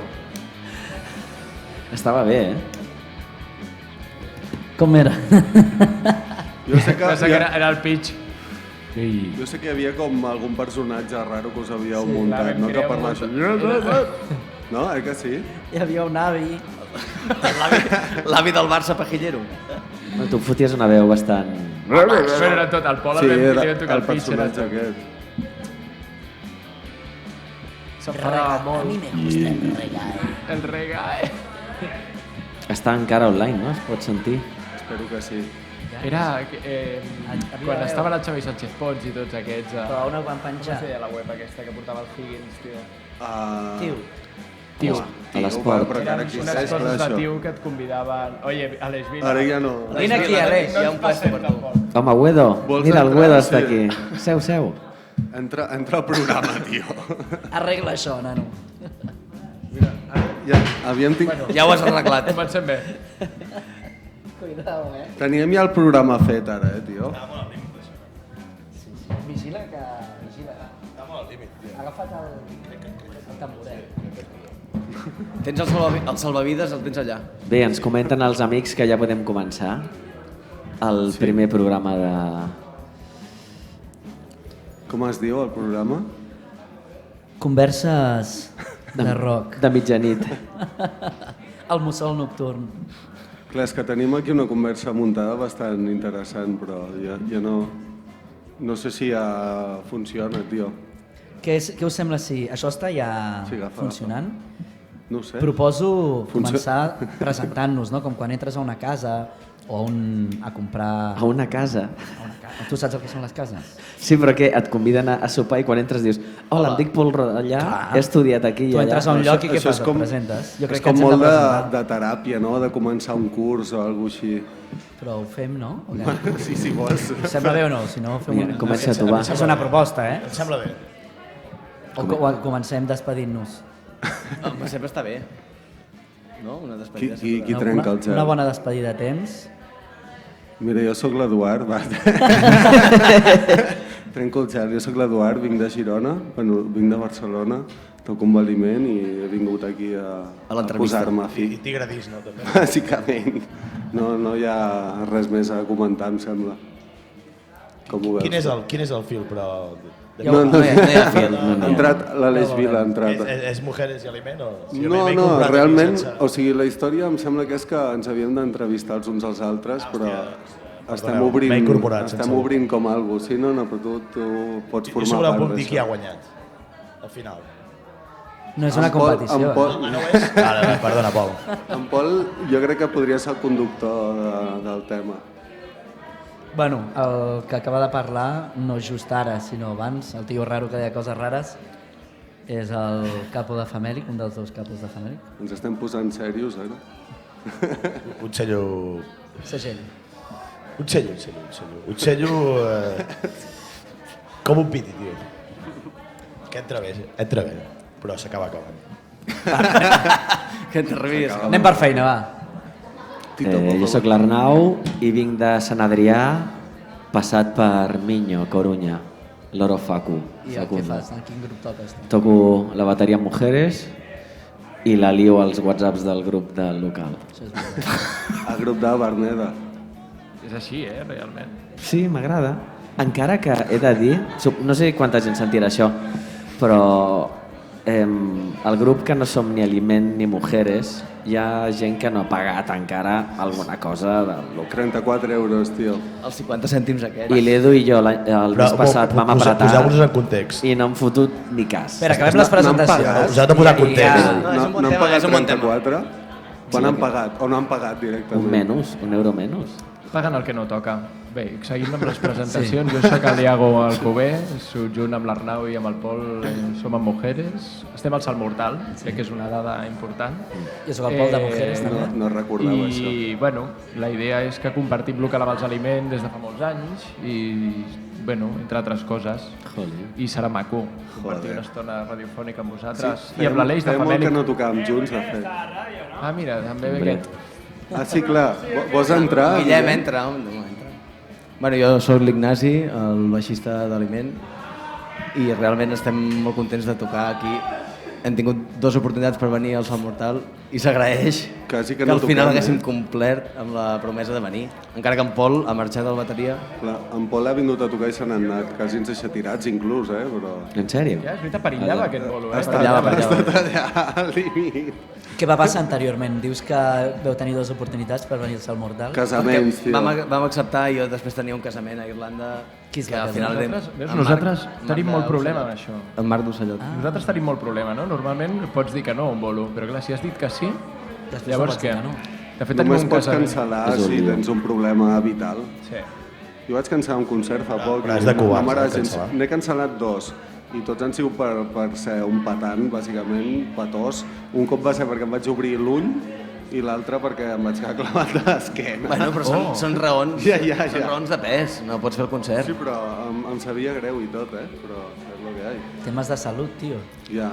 Estava bé, Com era? Jo sé que, Pensa que era el pitch. jo sé que hi havia com algun personatge raro que us havíeu Sí, muntat, la vam no? Que crear parlava molt. així. No, que sí? Hi havia un avi. L'avi del Barça pajillero. No, tu foties una veu bastant... Però era tot, el Pol Sí, el vam era dir, tocar el el pitch. personatge aquest. S'enfadava molt. El reggae. Està encara online, no? Es pot sentir. Espero que sí. Era quan estava el Xavi Sánchez Pons i tots aquests... Però on el van Com penjar? es deia la web aquesta que portava el Higgins, tio? Tio. A l'esport. Però que ara Eren existeix unes per coses de això. tio que et convidaven... Oye, Aleix, vine. Ara ja no. Vine aquí, Aleix, hi ha un passem puesto per tu. tampoc. Home, Guedo. Vols Mira, el entrar? Guedo està Sí. aquí. Seu. Entra al programa, tio. Arregla això, nano. Ja, havíem Ja ho has arreglat. Comencem bé. Cuidao, Teníem ja el programa fet ara, tio. Vigila que... Vigila. Estamos al límit, tio. Agafa't el tamboret. Tens el salvavides, el tens allà. Bé, ens comenten els amics que ja podem començar el primer programa de... Com es diu el programa? Converses de rock. De mitjanit. El mussol nocturn. Clar, és que tenim aquí una conversa muntada bastant interessant, però ja no sé si ja funciona, tio. Què us sembla si això està ja Sí, agafa, funcionant? No ho sé. Proposo Funcio- començar presentant-nos, no? Com quan entres a una casa o a comprar... A una casa. Tu saps el que són les cases? Sí, però què? Et conviden a sopar i quan entres dius hola, em dic Pol Rodellà, he estudiat aquí i Tu allà. entres a un lloc i què Això fas? és com- Et presentes? Jo crec És que com ens hem molt de presentar. de teràpia, no? De començar un curs o alguna així. Però ho fem, no? O què? Bueno, sí, si vols. Us sembla bé o no? Si no, fem Vinga, comença tu, va. És una proposta, eh? Em sembla bé. O comencem despedint-nos. Home, sempre està bé. No? Una despedida. Qui trenca el gel? Una bona despedida tens. Mira, jo sóc l'Eduard, va. Trenco el gel. Jo sóc l'Eduard, vinc de Girona, bueno, vinc de Barcelona, toco un valiment i he vingut aquí a posar-me a fi. I t'agradís, no? També. Bàsicament. No hi ha res més a comentar, em sembla. Com ho veus? Quin és el fil, però... No hi ha fil. Ha entrat l'Aleix Vila, ha entrat. És Mujeres i Aliment o...? No, realment, o sigui, la història em sembla que és que ens havíem d'entrevistar els uns als altres, però estem obrint com algo. Sí, no, però tu pots Jo formar sobre part puc dir d'això. qui ha guanyat, al final. No és una competició. No és? Ara, perdona, Pol. En Pol jo crec que podria ser el conductor del tema. Bueno, el que acaba de parlar, no just ara, sinó abans, el tio raro que deia coses rares, és el capo de Famèlic, un dels dos capos de Famèlic. Ens estem posant serios, ara? Un cello... Segell. Un cello... Com un piti, tio. Que entra bé, però s'acaba acabant. Que t'arribis. Anem per feina, va. Jo sóc l'Arnau i vinc de Sant Adrià, passat per Miño, Corunya, Loro Facu. I el què fas? En quin grup toques? Tu? Toco la bateria amb Mujeres i la lio als whatsapps del grup del local. El grup de Berneda. És així, realment. Sí, m'agrada. Encara que he de dir, no sé quanta gent sentirà això, però el grup que no som ni Aliment ni Mujeres, hi ha gent que no ha pagat encara alguna cosa del local. 34 euros, tio. Els 50 cèntims aquests. I l'Edu i jo el mes passat vam apretar Poseu-vos en context. i no hem fotut ni cas. Espera, acabem les presentacions. Us heu de posar en context. No han pagat 34? Quan han pagat? O no han pagat directament? Un euro menys. Paguen el que no toca. Bé, seguint amb les presentacions, jo soc el Iago Alcover, junt amb l'Arnau i amb el Pol som amb Mujeres. Estem al Salt Mortal, crec que és una dada important. Jo soc el Pol de Mujeres, també. No recordava això. I, bueno, la idea és que compartim local amb els aliments des de fa molts anys i, bueno, entre altres coses. I serà maco compartir una estona radiofònica amb vosaltres. I amb l'Aleix de Feia molt Famèlic. que no tocàvem junts, de fet. Ah, mira, també ve aquest. Ah, sí, clar. Vols entrar? Guillem, entra. Bueno, jo sóc l'Ignasi, el baixista d'Aliment, i realment estem molt contents de tocar aquí. Hem tingut 2 oportunitats per venir al Salt Mortal i s'agraeix que al final haguéssim complert amb la promesa de venir. Encara que en Pol ha marxat del bateria. Clar, en Pol ha vingut a tocar i se n'ha anat, quasi ens deixa tirats inclús, però... En sèrio? Ja, és veritat, perillava aquest bolo. Ha estat allà al límit. Què va passar anteriorment? Dius que vau tenir 2 oportunitats per venir al Salt Mortal? Casaments, tio. Vam acceptar i jo després tenia un casament a Irlanda. Qui és que al final Nosaltres tenim molt problema amb això. En Marc d'Ocellot. Nosaltres tenim molt problema, no? Normalment pots dir que no a un bolo, però clar, si has dit que sí, llavors què? De fet, tenim Només un pots casament. cancel·lar si tens un problema vital. Sí. Jo vaig cancel·lar un concert fa poc. però és de cubans, N'he cancel·lat 2. I tots han sigut per ser un patant, bàsicament, patós. Un cop va ser perquè em vaig obrir l'ull i l'altre perquè em vaig quedar clavat a l'esquena. Bueno, però són raons, són raons de pes, no pots fer el concert. Sí, però em sabia greu i tot, però és el que hi ha. Temes de salut, tio. Ja,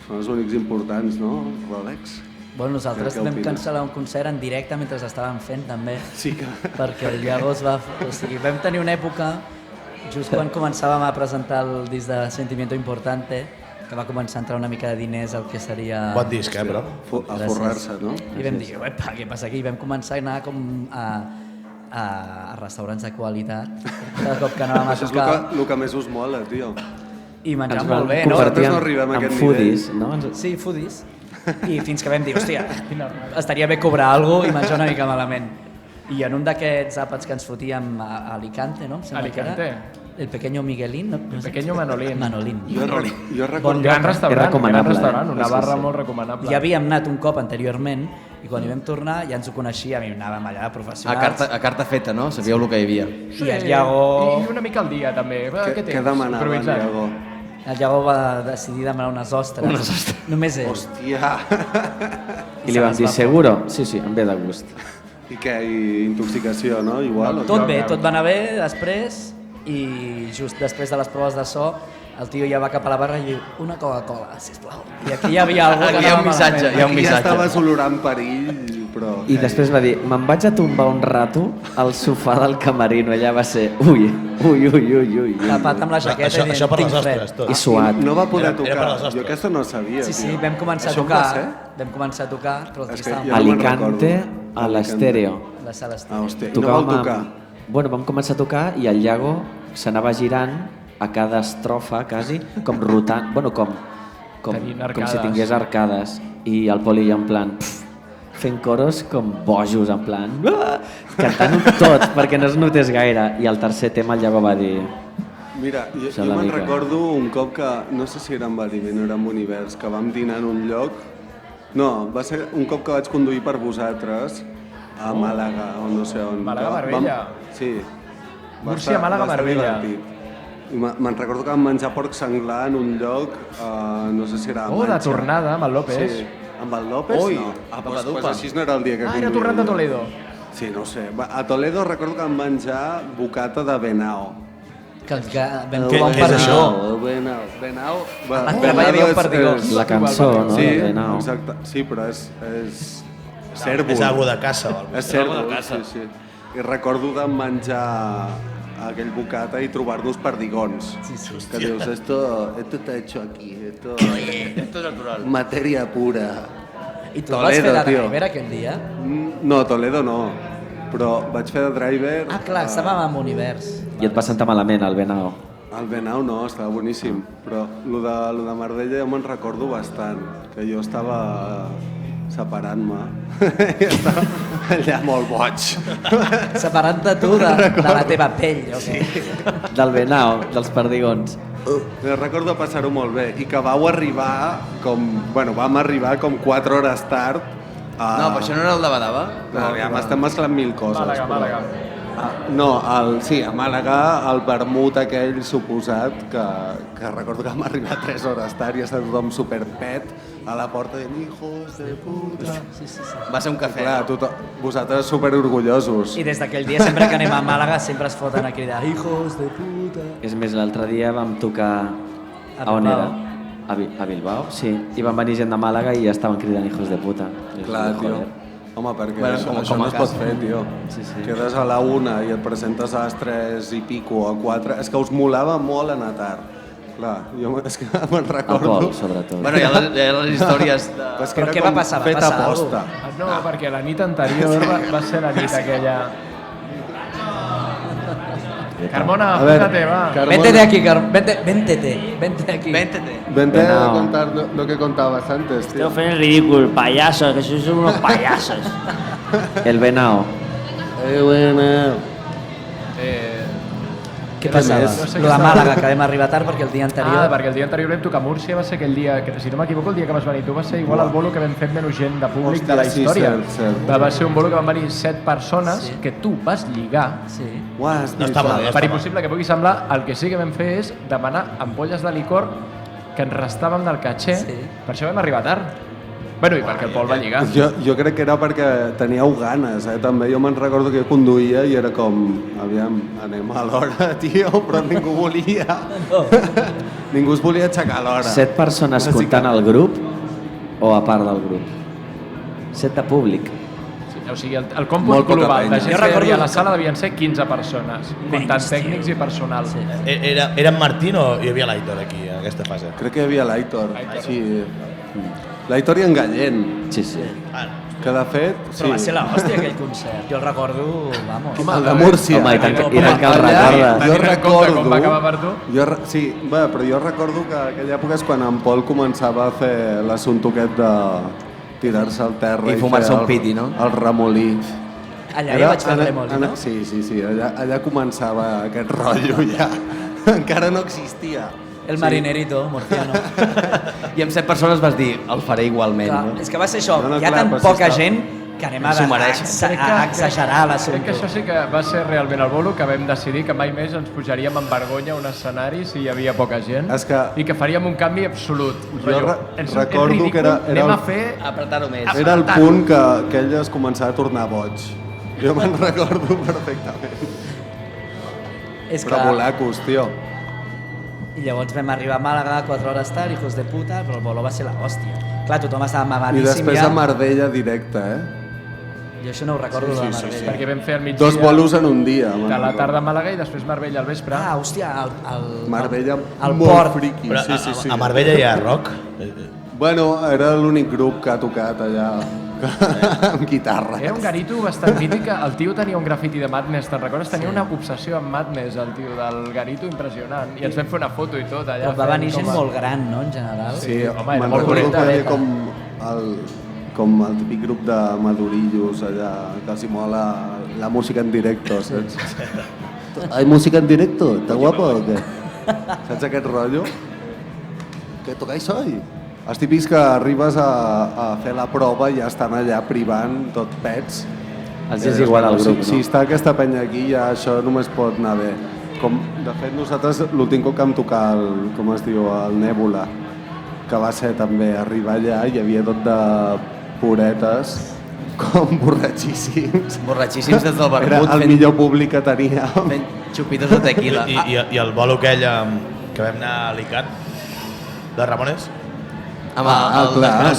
són els únics importants, no? Rolex. Bueno, nosaltres Què vam opines? cancel·lar un concert en directe mentre estàvem fent, també. Sí que... Perquè el Iago es va... O sigui, vam tenir una època, just quan començàvem a presentar el disc de Sentimiento Importante, que va començar a entrar una mica de diners al que seria... Bon disc, però? A forrar-se, no? I vam dir, uepa, què passa aquí? I vam començar a anar com a restaurants de qualitat. Cada cop que anàvem a Això és tocar... el que més us mola, tio. I menjar Ens molt vam bé, no? convertir no arribem a en aquest foodies, nivell. no? Sí, foodies. I fins que vam dir, hòstia, estaria bé cobrar alguna cosa i menjar una mica malament. I en un d'aquests àpats que ens fotíem a Alicante, no? Em sembla que Alicante. era el pequeño Miguelín, no? El pequeño Manolín. Manolín. Jo recordo... Bon Gran lloc, restaurant, una barra molt recomanable. Ja havíem anat un cop anteriorment i quan hi vam tornar ja ens ho coneixíem i anàvem allà professionals. A carta feta, no? Sabíeu el que hi havia. I el Iago... I una mica al dia, també. Què tens? Què demanava en Improvisant. Iago? El Iago va decidir demanar unes ostres. Unes ostres. Només ell. Hòstia! I li vam dir, seguro? Sí, sí, em ve de gust. I què? I intoxicació, no? Igual? Tot bé, tot va anar bé després i just després de les proves de so el tio ja va cap a la barra i diu una Coca-Cola, sisplau. I aquí hi havia algú que anava malament. Hi ha un Ja missatge. estaves olorant perill, però... I després va dir, me'n vaig a tombar un rato al sofà del camerino. Allà va ser, ui. Tapat amb la jaqueta i Això per tinc les fred. ostres, tot. I suat. No va poder Era per tocar. les ostres. Jo aquesta no sabia. Sí, sí, tio. vam començar a Això tocar. va ser? Vam començar a tocar, però el És tio que estava jo molt no me'n Alicante, recordo. a l'Estèreo. la sala Ah, estèreo. hòstia, i no vau tocar? Bueno, vam començar a tocar i el Iago s'anava girant a cada estrofa, quasi, com rotant, bueno, com Tenint si arcades. tingués arcades. I el Poli i en plan, fent coros com bojos, en plan, cantant tot perquè no es notés gaire. I al tercer tema el Iago va dir... Mira, jo Això la me'n mica. recordo un cop que, no sé si era en Valiment o era en Univers, que vam dinar en un lloc. No, va ser un cop que vaig conduir per vosaltres a Màlaga, o no sé on. Màlaga, Que Marbella. Sí. Va Múrcia, estar- Màlaga, va estar Marbella. divertit. I me'n recordo que vam menjar porc senglar en un lloc, no sé si era a Oh, de Manxa. tornada, amb el López. Sí. Amb el López? Ui, no. a Pues Pocadupa. així no era el dia que Ah, era conduïa tornat de jo. Toledo. Sí, no ho sé. A Toledo recordo que vam menjar bocata de Benao. Que vam Què trobar un és això? perdigó. Benao. Treballa hi havia un perdigó. La cançó, no? Sí, de Benao. exacte. Sí, però és cèrvol. És algo de caça. o algo És així. cèrvol, sí, sí. I recordo de menjar aquell bocata i trobar-nos perdigons. Que dius, esto está hecho aquí, esto Esto es natural. materia pura. I tu vas fer de driver aquell dia? No, Toledo no, però vaig fer de driver... Ah, clar, estàvem en Univers. I et va sentar malament, el Benao. El Benau no, estava boníssim, però lo de Marbella jo me'n recordo bastant, que jo estava separant-me i estava allà molt boig. Separant-te tu de la teva pell, o què? Del Benao, dels perdigons. Recordo passar-ho molt bé i que vau arribar vam arribar com 4 hores tard. No, però això no era el de Badava? No, ja m'estem mesclant mil coses. Màlaga. No, sí, a Màlaga, el vermut aquell suposat, que recordo que vam arribar 3 hores tard i estava tothom superpet a la porta de hijos de puta. Sí. Va ser un cafè. Clar, vosaltres superorgullosos. I des d'aquell dia, sempre que anem a Màlaga, sempre es foten a cridar hijos de puta. És més, l'altre dia vam tocar... A on Bilbao. era? A Bilbao, sí. I van venir gent de Màlaga i ja estaven cridant hijos de puta. Clar, tio. Home, perquè això no es pot fer, tio. Sí. Quedes a la 1 i et presentes a les 3 i pico, a 4... És que us molava molt anar tard. Clar, jo és que me'n recordo... El Pol, sobretot. Bueno, hi ha les històries de... Però què va passar? Va Feta passar aposta. No, perquè la nit anterior va ser la nit aquella... Carmona, fíjate, va. Véntete aquí, véntete aquí. Vente a contar lo que contabas antes, tío. Estoy el ridículo, payasos, que sois unos payasos. El Benao. Bueno. Què passava? Lo de Màlaga, que vam arribar tard perquè el dia anterior... perquè el dia anterior vam tocar a Múrcia, va ser aquell dia, que si no m'equivoco, el dia que vas venir tu va ser igual el bolo que vam fer amb menys gent de públic de la història. Va ser un bolo que van venir 7 persones que tu vas lligar. No està mal. Per impossible que pugui semblar, el que sí que vam fer és demanar ampolles de licor que ens restaven del caché, per això vam arribar tard. Bueno, i perquè el Pol va lligar. Jo crec que era perquè teníeu ganes, també. Jo me'n recordo que jo conduïa i era com, aviam, anem a l'hora, tio, però ningú volia. Ningú es volia aixecar a l'hora. 7 persones comptant el grup o a part del grup? 7 de públic. O sigui, el còmput global de gent que hi havia a la sala devien ser 15 persones, comptant tècnics i personal. Era en Martín o hi havia l'Aitor aquí, en aquesta fase? Crec que hi havia l'Aitor, sí. L'Aitor i en Gallent. Sí. Que de fet... Però va ser l'hòstia aquell concert, jo el recordo, vamos. El de Múrcia. Home, i tant que el recorda. Jo recordo... Com va acabar per tu? Sí, bé, però jo recordo que aquella època és quan en Pol començava a fer l'assumpte aquest de tirar-se al terra i fumar-se un piti, no? El remolí. Allà ja vaig fer el remolí, no? Sí, allà començava aquest rotllo ja. Encara no existia. El marinerito murciano. I amb 7 persones vas dir, el faré igualment. Clar, No? és que va ser això, hi ha tan poca gent que anem a exagerar l'assumpte. Crec que això sí que va ser realment el bolo que vam decidir que mai més ens pujaríem amb vergonya a un escenari si hi havia poca gent i que faríem un canvi absolut. Jo recordo que era apretar-ho més. Era el punt que ell es començava a tornar boig. Jo me'n recordo perfectament. Però bolacos, tio. I llavors vam arribar a Màlaga 4 hores tard, hijos de puta, però el bolo va ser l'hòstia. Clar, tothom estava mamadíssim ja. I després a Marbella directe, Jo això no ho recordo de Marbella. Perquè vam fer al migdia... 2 bolos en un dia. De la tarda a Màlaga i després Marbella al vespre. Ah, hòstia, Marbella el molt port. friqui. Però Sí. a Marbella hi ha rock? Bueno, era l'únic grup que ha tocat allà amb guitarres. Era un garito bastant mític. El tio tenia un grafiti de Madness, te'n recordes? Tenia una obsessió amb Madness, el tio del garito, impressionant. I ens vam fer una foto i tot allà. Però va venir gent molt gran, no?, en general. Sí, home, era me'n molt recordo que hi correcte. havia com el típic grup de madurillos allà, que els hi mola la música en directo, saps? ¿Hay música en directo? ¿Está guapo o qué? Saps aquest rotllo? ¿Qué tocáis hoy? Els típics que arribes a fer la prova i ja estan allà privant, tot pets. Els és igual al grup, no? Si està aquesta penya aquí, ja això només pot anar bé. De fet, nosaltres l'últim cop que vam tocar com es diu, el Nèbula, que va ser també arribar allà, hi havia tot de puretes, com borratxíssims. Borratxíssims des del vermut. Era el millor públic que teníem. Fent xupitos de tequila. I el bolo aquell que vam anar a l'ICAT, de Ramones? Amb clar.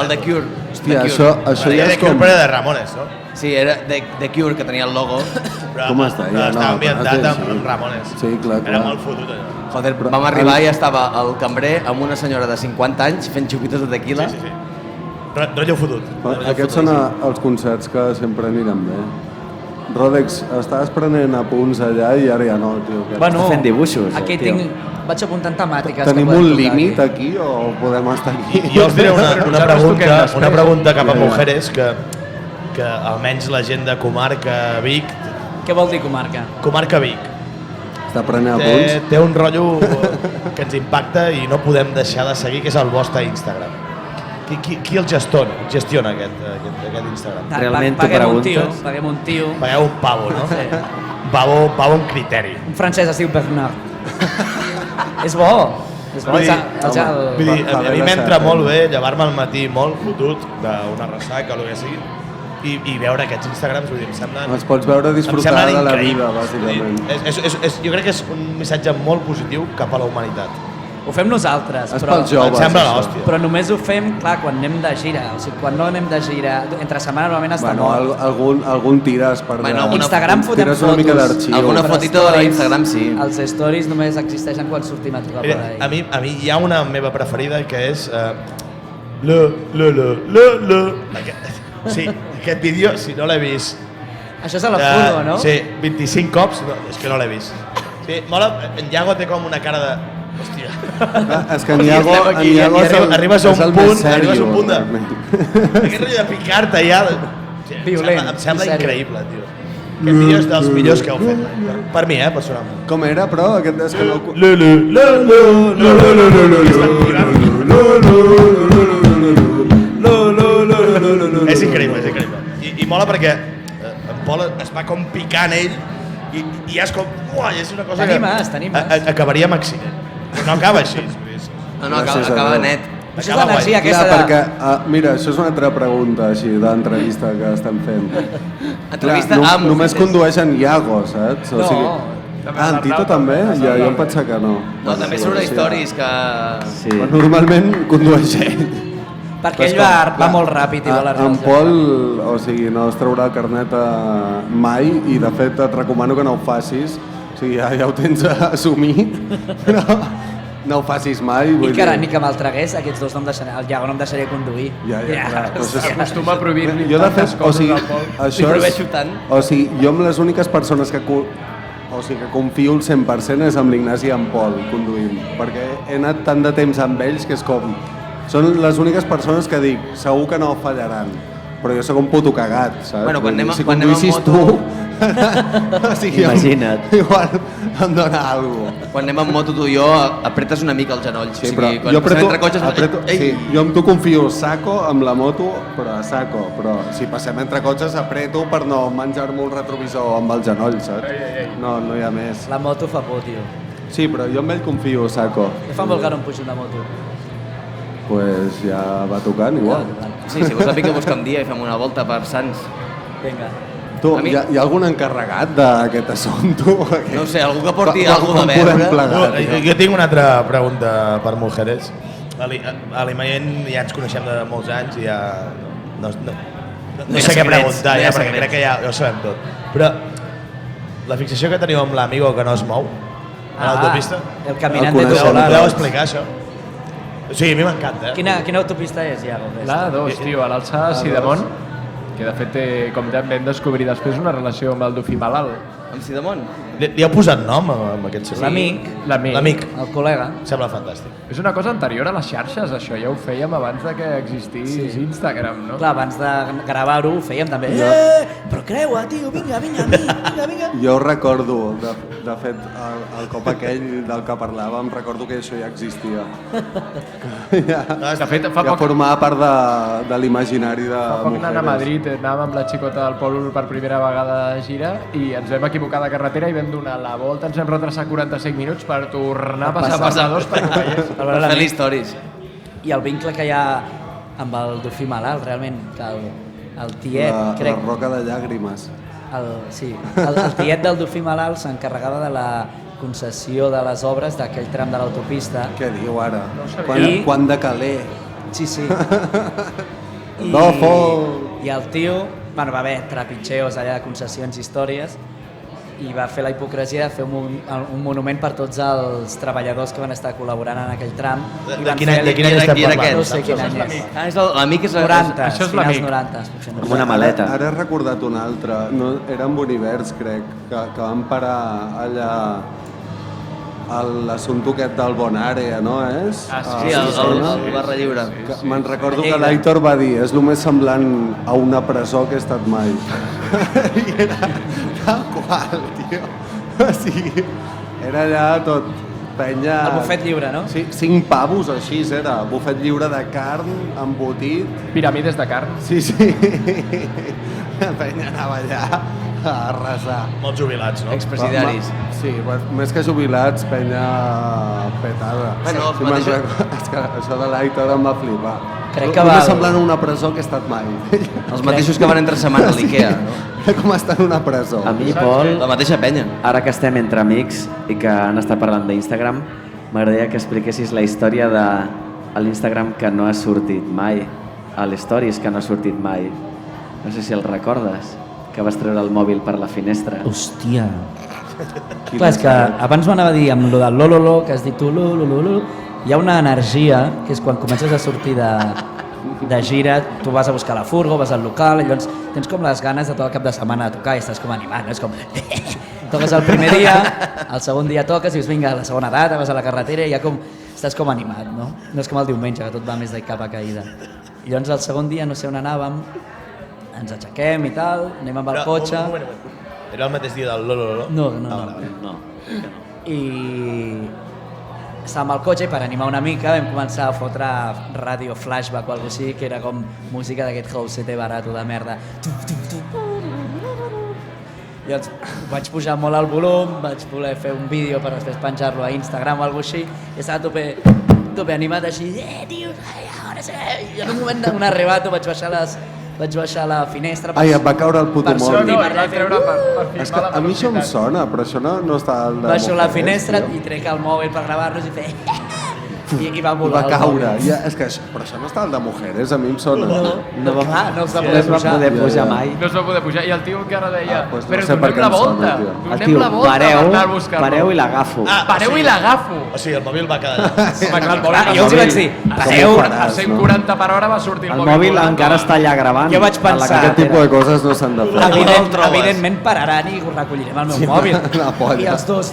el de Cure. Hòstia, això ja és com... Cure de Ramones, no? Sí, era de Cure, que tenia el logo. Com està? Però estava ambientat sí. amb Ramones. Sí, clar, Era molt fotut, allò. Joder, vam arribar i estava el cambrer amb una senyora de 50 anys fent xupitos de tequila. Sí. Rotllo fotut. Aquests són els concerts que sempre aniran bé. Rodex, estaves prenent apunts allà i ara ja no, tio. Bueno, fent dibuixos. aquí vaig apuntant temàtiques. Tenim que podem un tocar límit aquí o podem estar aquí? Jo us diré una pregunta cap a Mujeres que almenys la gent de comarca Vic... Què vol dir comarca? Comarca Vic. Està prenent apunts? Té un rotllo que ens impacta i no podem deixar de seguir, que és el vostre Instagram. Qui el gestiona aquest Instagram? Realment t'ho preguntes? Paguem un tio. Pagueu un pavo, no? Sí. Pavo un criteri. Un francès es diu Bernard. És bo. Vull dir, a mi m'entra molt bé llevar-me al matí molt fotut d'una ressaca o el que sigui i veure aquests Instagrams, vull dir, em semblen... Els pots veure disfrutar de la vida, bàsicament. Jo crec que és un missatge molt positiu cap a la humanitat. Ho fem nosaltres, És però, pels joves, em sembla això. l'hòstia. però només ho fem, clar, quan anem de gira. O sigui, quan no anem de gira, entre setmana normalment està Bueno, mort. algun tires per... Instagram fotem tires una mica fotos. d'arxiu. Alguna Però fotito a stories- Instagram, sí. Els stories només existeixen quan sortim a tocar per ahí. A mi hi ha una meva preferida que és... Sí, aquest vídeo, si no l'he vist... Això és a la furgo, no? Sí, 25 cops, no, és que no l'he vist. Sí, mola, en Iago té com una cara de... Hòstia. És que en Iago arribes a un punt, arribes a un punt de... realment. Aquest rotllo de picar-te ja... Violent, Em sembla i sèrio. increïble, tio. Aquest vídeo és dels millors que heu fet. Per mi, personalment. Com era, però? Aquest és que no... És increïble, és increïble. I mola perquè en Pol es va com picant ell i és com... Uah, és una cosa T'animes. acabaria amb accident. Però no acaba així. No, acaba net. Això és l'energia aquesta Clar, de... perquè, mira, això és una altra pregunta així d'entrevista que estem fent. Entrevista Clar, amb només mujeres. condueixen Iago, saps? O No. sigui, en Tito també? Jo em pensava que no. No, també surt a stories que... Sí. Però normalment condueix ell. Perquè ell va molt ràpid i vol arribar En als Pol, o sigui, no es traurà el carnet mai i de fet et recomano que no ho facis. O sigui, ja ho tens assumit, però no ho facis mai. I Vull que ara dir. ni que me'l tragués, aquests dos no em deixaré, el Iago no em deixaria conduir. Ja, clar, però això és- Acostuma a prohibir-li Jo de fet, tantes coses al Pol. això és, o sigui, jo amb les úniques persones que que confio al 100% és amb l'Ignasi i amb Pol conduint, perquè he anat tant de temps amb ells que és com... Són les úniques persones que dic, segur que no fallaran, però jo sóc un puto cagat, saps? Bueno, quan anem, si quan anem amb conduïssis moto... o sigui, Imagina't. Igual em dona alguna cosa. Quan anem amb moto tu i jo, apretes una mica els genolls. Sí, o però sigui, quan jo passem apreto, entre cotxes... apreto, sí, jo amb tu confio saco amb la moto, però a saco. Però si passem entre cotxes apreto per no menjar-me un retrovisor amb el genoll, saps? No hi ha més. La moto fa por, tio. Sí, però jo amb ell confio saco. Jo fa molt que no em pujo una moto. Pues ja va tocant igual. Sí, si vols la pica busca un dia i fem una volta per Sants. Vinga. Tu, A mi- hi ha algun encarregat d'aquest assumpte? No ho sé, algú que porti Com- algú de com podem veure. plegar, No, jo tinc una altra pregunta per Mujeres. A l'Imaient ja ens coneixem de molts anys i ja... No hi ha sé què secrets, preguntar, no hi ha ja, perquè secrets. crec que ja ho sabem tot. Però la fixació que teniu amb l'amigo que no es mou a l'autopista... El caminant El de coneixem. Tobolano. Podeu explicar això? O sigui, a mi m'encanta, Quina autopista és, Iago? La 2, tio, a l'alçada de Sidamon, que de fet té, com vam descobrir després, una relació amb el Dofí Malalt. Amb Sidamon? Li heu posat nom a aquest senyor? L'amic. El col·lega. Sembla fantàstic. És una cosa anterior a les xarxes, això. Ja ho fèiem abans de que existís Instagram, no? Clar, abans de gravar-ho ho fèiem també. Però creua, tio, vinga, vinga. Jo recordo, de fet, el cop aquell del que parlàvem, recordo que això ja existia. De fet, fa ja poc... formava part de l'imaginari de Fa poc anant a Mujeres. Madrid, anàvem amb la xicota del Pol per primera vegada de gira i ens vam equivocar de carretera i vam donar la volta, ens vam retrasar 45 minuts per tornar a passar per la 2 perquè ho veiés. Per fer les stories. I el vincle que hi ha amb el Dofí Malalt, realment, que el tiet, crec... La roca de llàgrimes. El tiet del Dofí Malalt s'encarregava de la concessió de les obres d'aquell tram de l'autopista. Què diu ara? I- Quan de caler. Sí, sí. Adolfo! I el tio, bueno, va haver trepitgeos allà de concessions i històries, i va fer la hipocresia de fer un monument per tots els treballadors que van estar col·laborant en aquell tram. De quin any estem parlant? No sé quin any és. L'amic és... 90, això és finals l'amic. 90. Amb una maleta. Ara he recordat un altre, no, era amb Univers, crec, que van parar allà a l'assumpte aquest del Bonàrea, no és? Sí, el Barra Lliure. Me'n recordo que l'Aitor va dir, és el més semblant a una presó que he estat mai. I era tal qual, tio. O sigui, era allà tot penya... El bufet lliure, no? Sí, 5 pavos, així era. Bufet lliure de carn, embotit... Piràmides de carn. Sí. La penya anava allà a arrasar. Molts jubilats, no? Expresidiaris. Sí, més que jubilats, penya petada. Bueno, sí, és que això de l'Aitor em va flipar. Crec que Només semblant a una presó que he estat mai. Els mateixos que van entre setmana a l'Ikea, no? Com estar en una presó. A mi, Pol, La mateixa penya. ara que estem entre amics i que han estat parlant d'Instagram, m'agradaria que expliquessis la història de l'Instagram que no ha sortit mai, a les stories que no ha sortit mai. No sé si el recordes, que vas treure el mòbil per la finestra. Hòstia. Clar, és que abans m'anava a dir amb lo del lololo, que has dit tu lololo, hi ha una energia que és quan comences a sortir de gira, tu vas a buscar la furgo, vas al local, i llavors tens com les ganes de tot el cap de setmana de tocar i estàs com animat, no? És com... Toques el primer dia, el segon dia toques i dius, vinga, la segona data, vas a la carretera i ja com... Estàs com animat, no? No és com el diumenge, que tot va més de capa caïda. I llavors el segon dia, no sé on anàvem, ens aixequem i tal, anem amb el cotxe... Un moment. Era el mateix dia del Lolo? No. I estàvem al cotxe i per animar una mica vam començar a fotre ràdio flashback o alguna cosa així, que era com música d'aquest housete barato de merda. I llavors vaig pujar molt el volum, vaig voler fer un vídeo per després penjar-lo a Instagram o alguna cosa així, i estava tope animat així, tios, ara sí! I en un moment d'un arrebato vaig baixar la finestra... Ai, em va caure el puto mòbil. No, el va treure per És que a mi això em sona, però això no està... Baixo la finestra i trec el mòbil per gravar-nos i fer... I va volar va caure. Ja, és que però això no està el de Mujeres, a mi em sona. No es va poder pujar mai. No es va poder pujar. I el tio encara deia, pues però no sé per donem què la em sona, volta. tio. Donem la volta per anar a buscar-lo. Pareu i l'agafo. Pareu i l'agafo. O sigui, el mòbil va quedar allà. Home, clar, el mòbil... Jo els hi vaig dir, pareu... A 140 per hora va sortir el El mòbil. mòbil encara està allà gravant. Jo vaig pensar... Aquest tipus de coses no s'han de fer. Evidentment pararan i recollirem el meu mòbil. I els dos,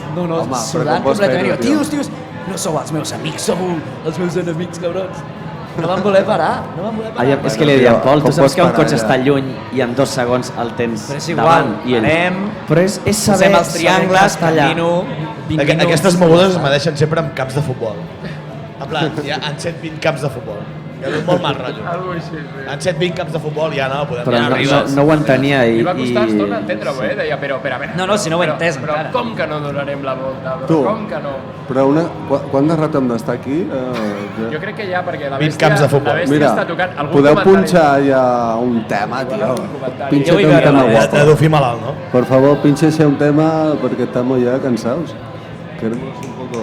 sudant completament. Tios, no sou els meus amics, sou els meus enemics, cabrons. No van voler parar, És que li diem, Pol, tu saps que un cotxe està lluny i en 2 segons el tens Però és igual, davant. Però és saber... posem els triangles, camino... 20 minuts. Aquestes mogudes es medeixen sempre amb camps de futbol. En plan, ja han set 20 camps de futbol. Ja és molt mal rotllo. Han set 20 camps de futbol, ja no, podem Però no ho entenia I va costar estona entendre-ho, Deia, però a veure... No, si no ho he entès encara. Però com que no donarem la volta? Tu. Com que no? Però quant de rato hem d'estar aquí? Jo crec que ja, perquè la 20 camps de futbol. bèstia està tocant... Podeu punxar ja un tema, tio. Pinxa un tema guapo. De Dufí malalt, no? Por favor, pincha un tema porque estamos ya cansados. Queremos un poco...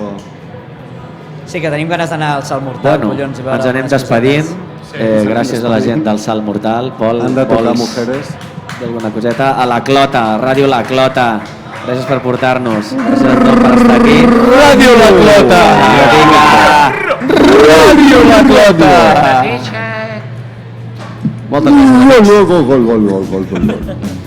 Sí, que tenim ganes d'anar al Salt Mortal, Bueno, collons. I veure ens anem unes despedint. cosetes. Gràcies a la gent del Salt Mortal. Pol, Han de tocar vols Mujeres. dir alguna coseta? A la Clota, Ràdio La Clota. Gràcies per portar-nos. Gràcies a tots per estar aquí. Ràdio La Clota! Ràdio La Clota! Moltes gràcies. Gol.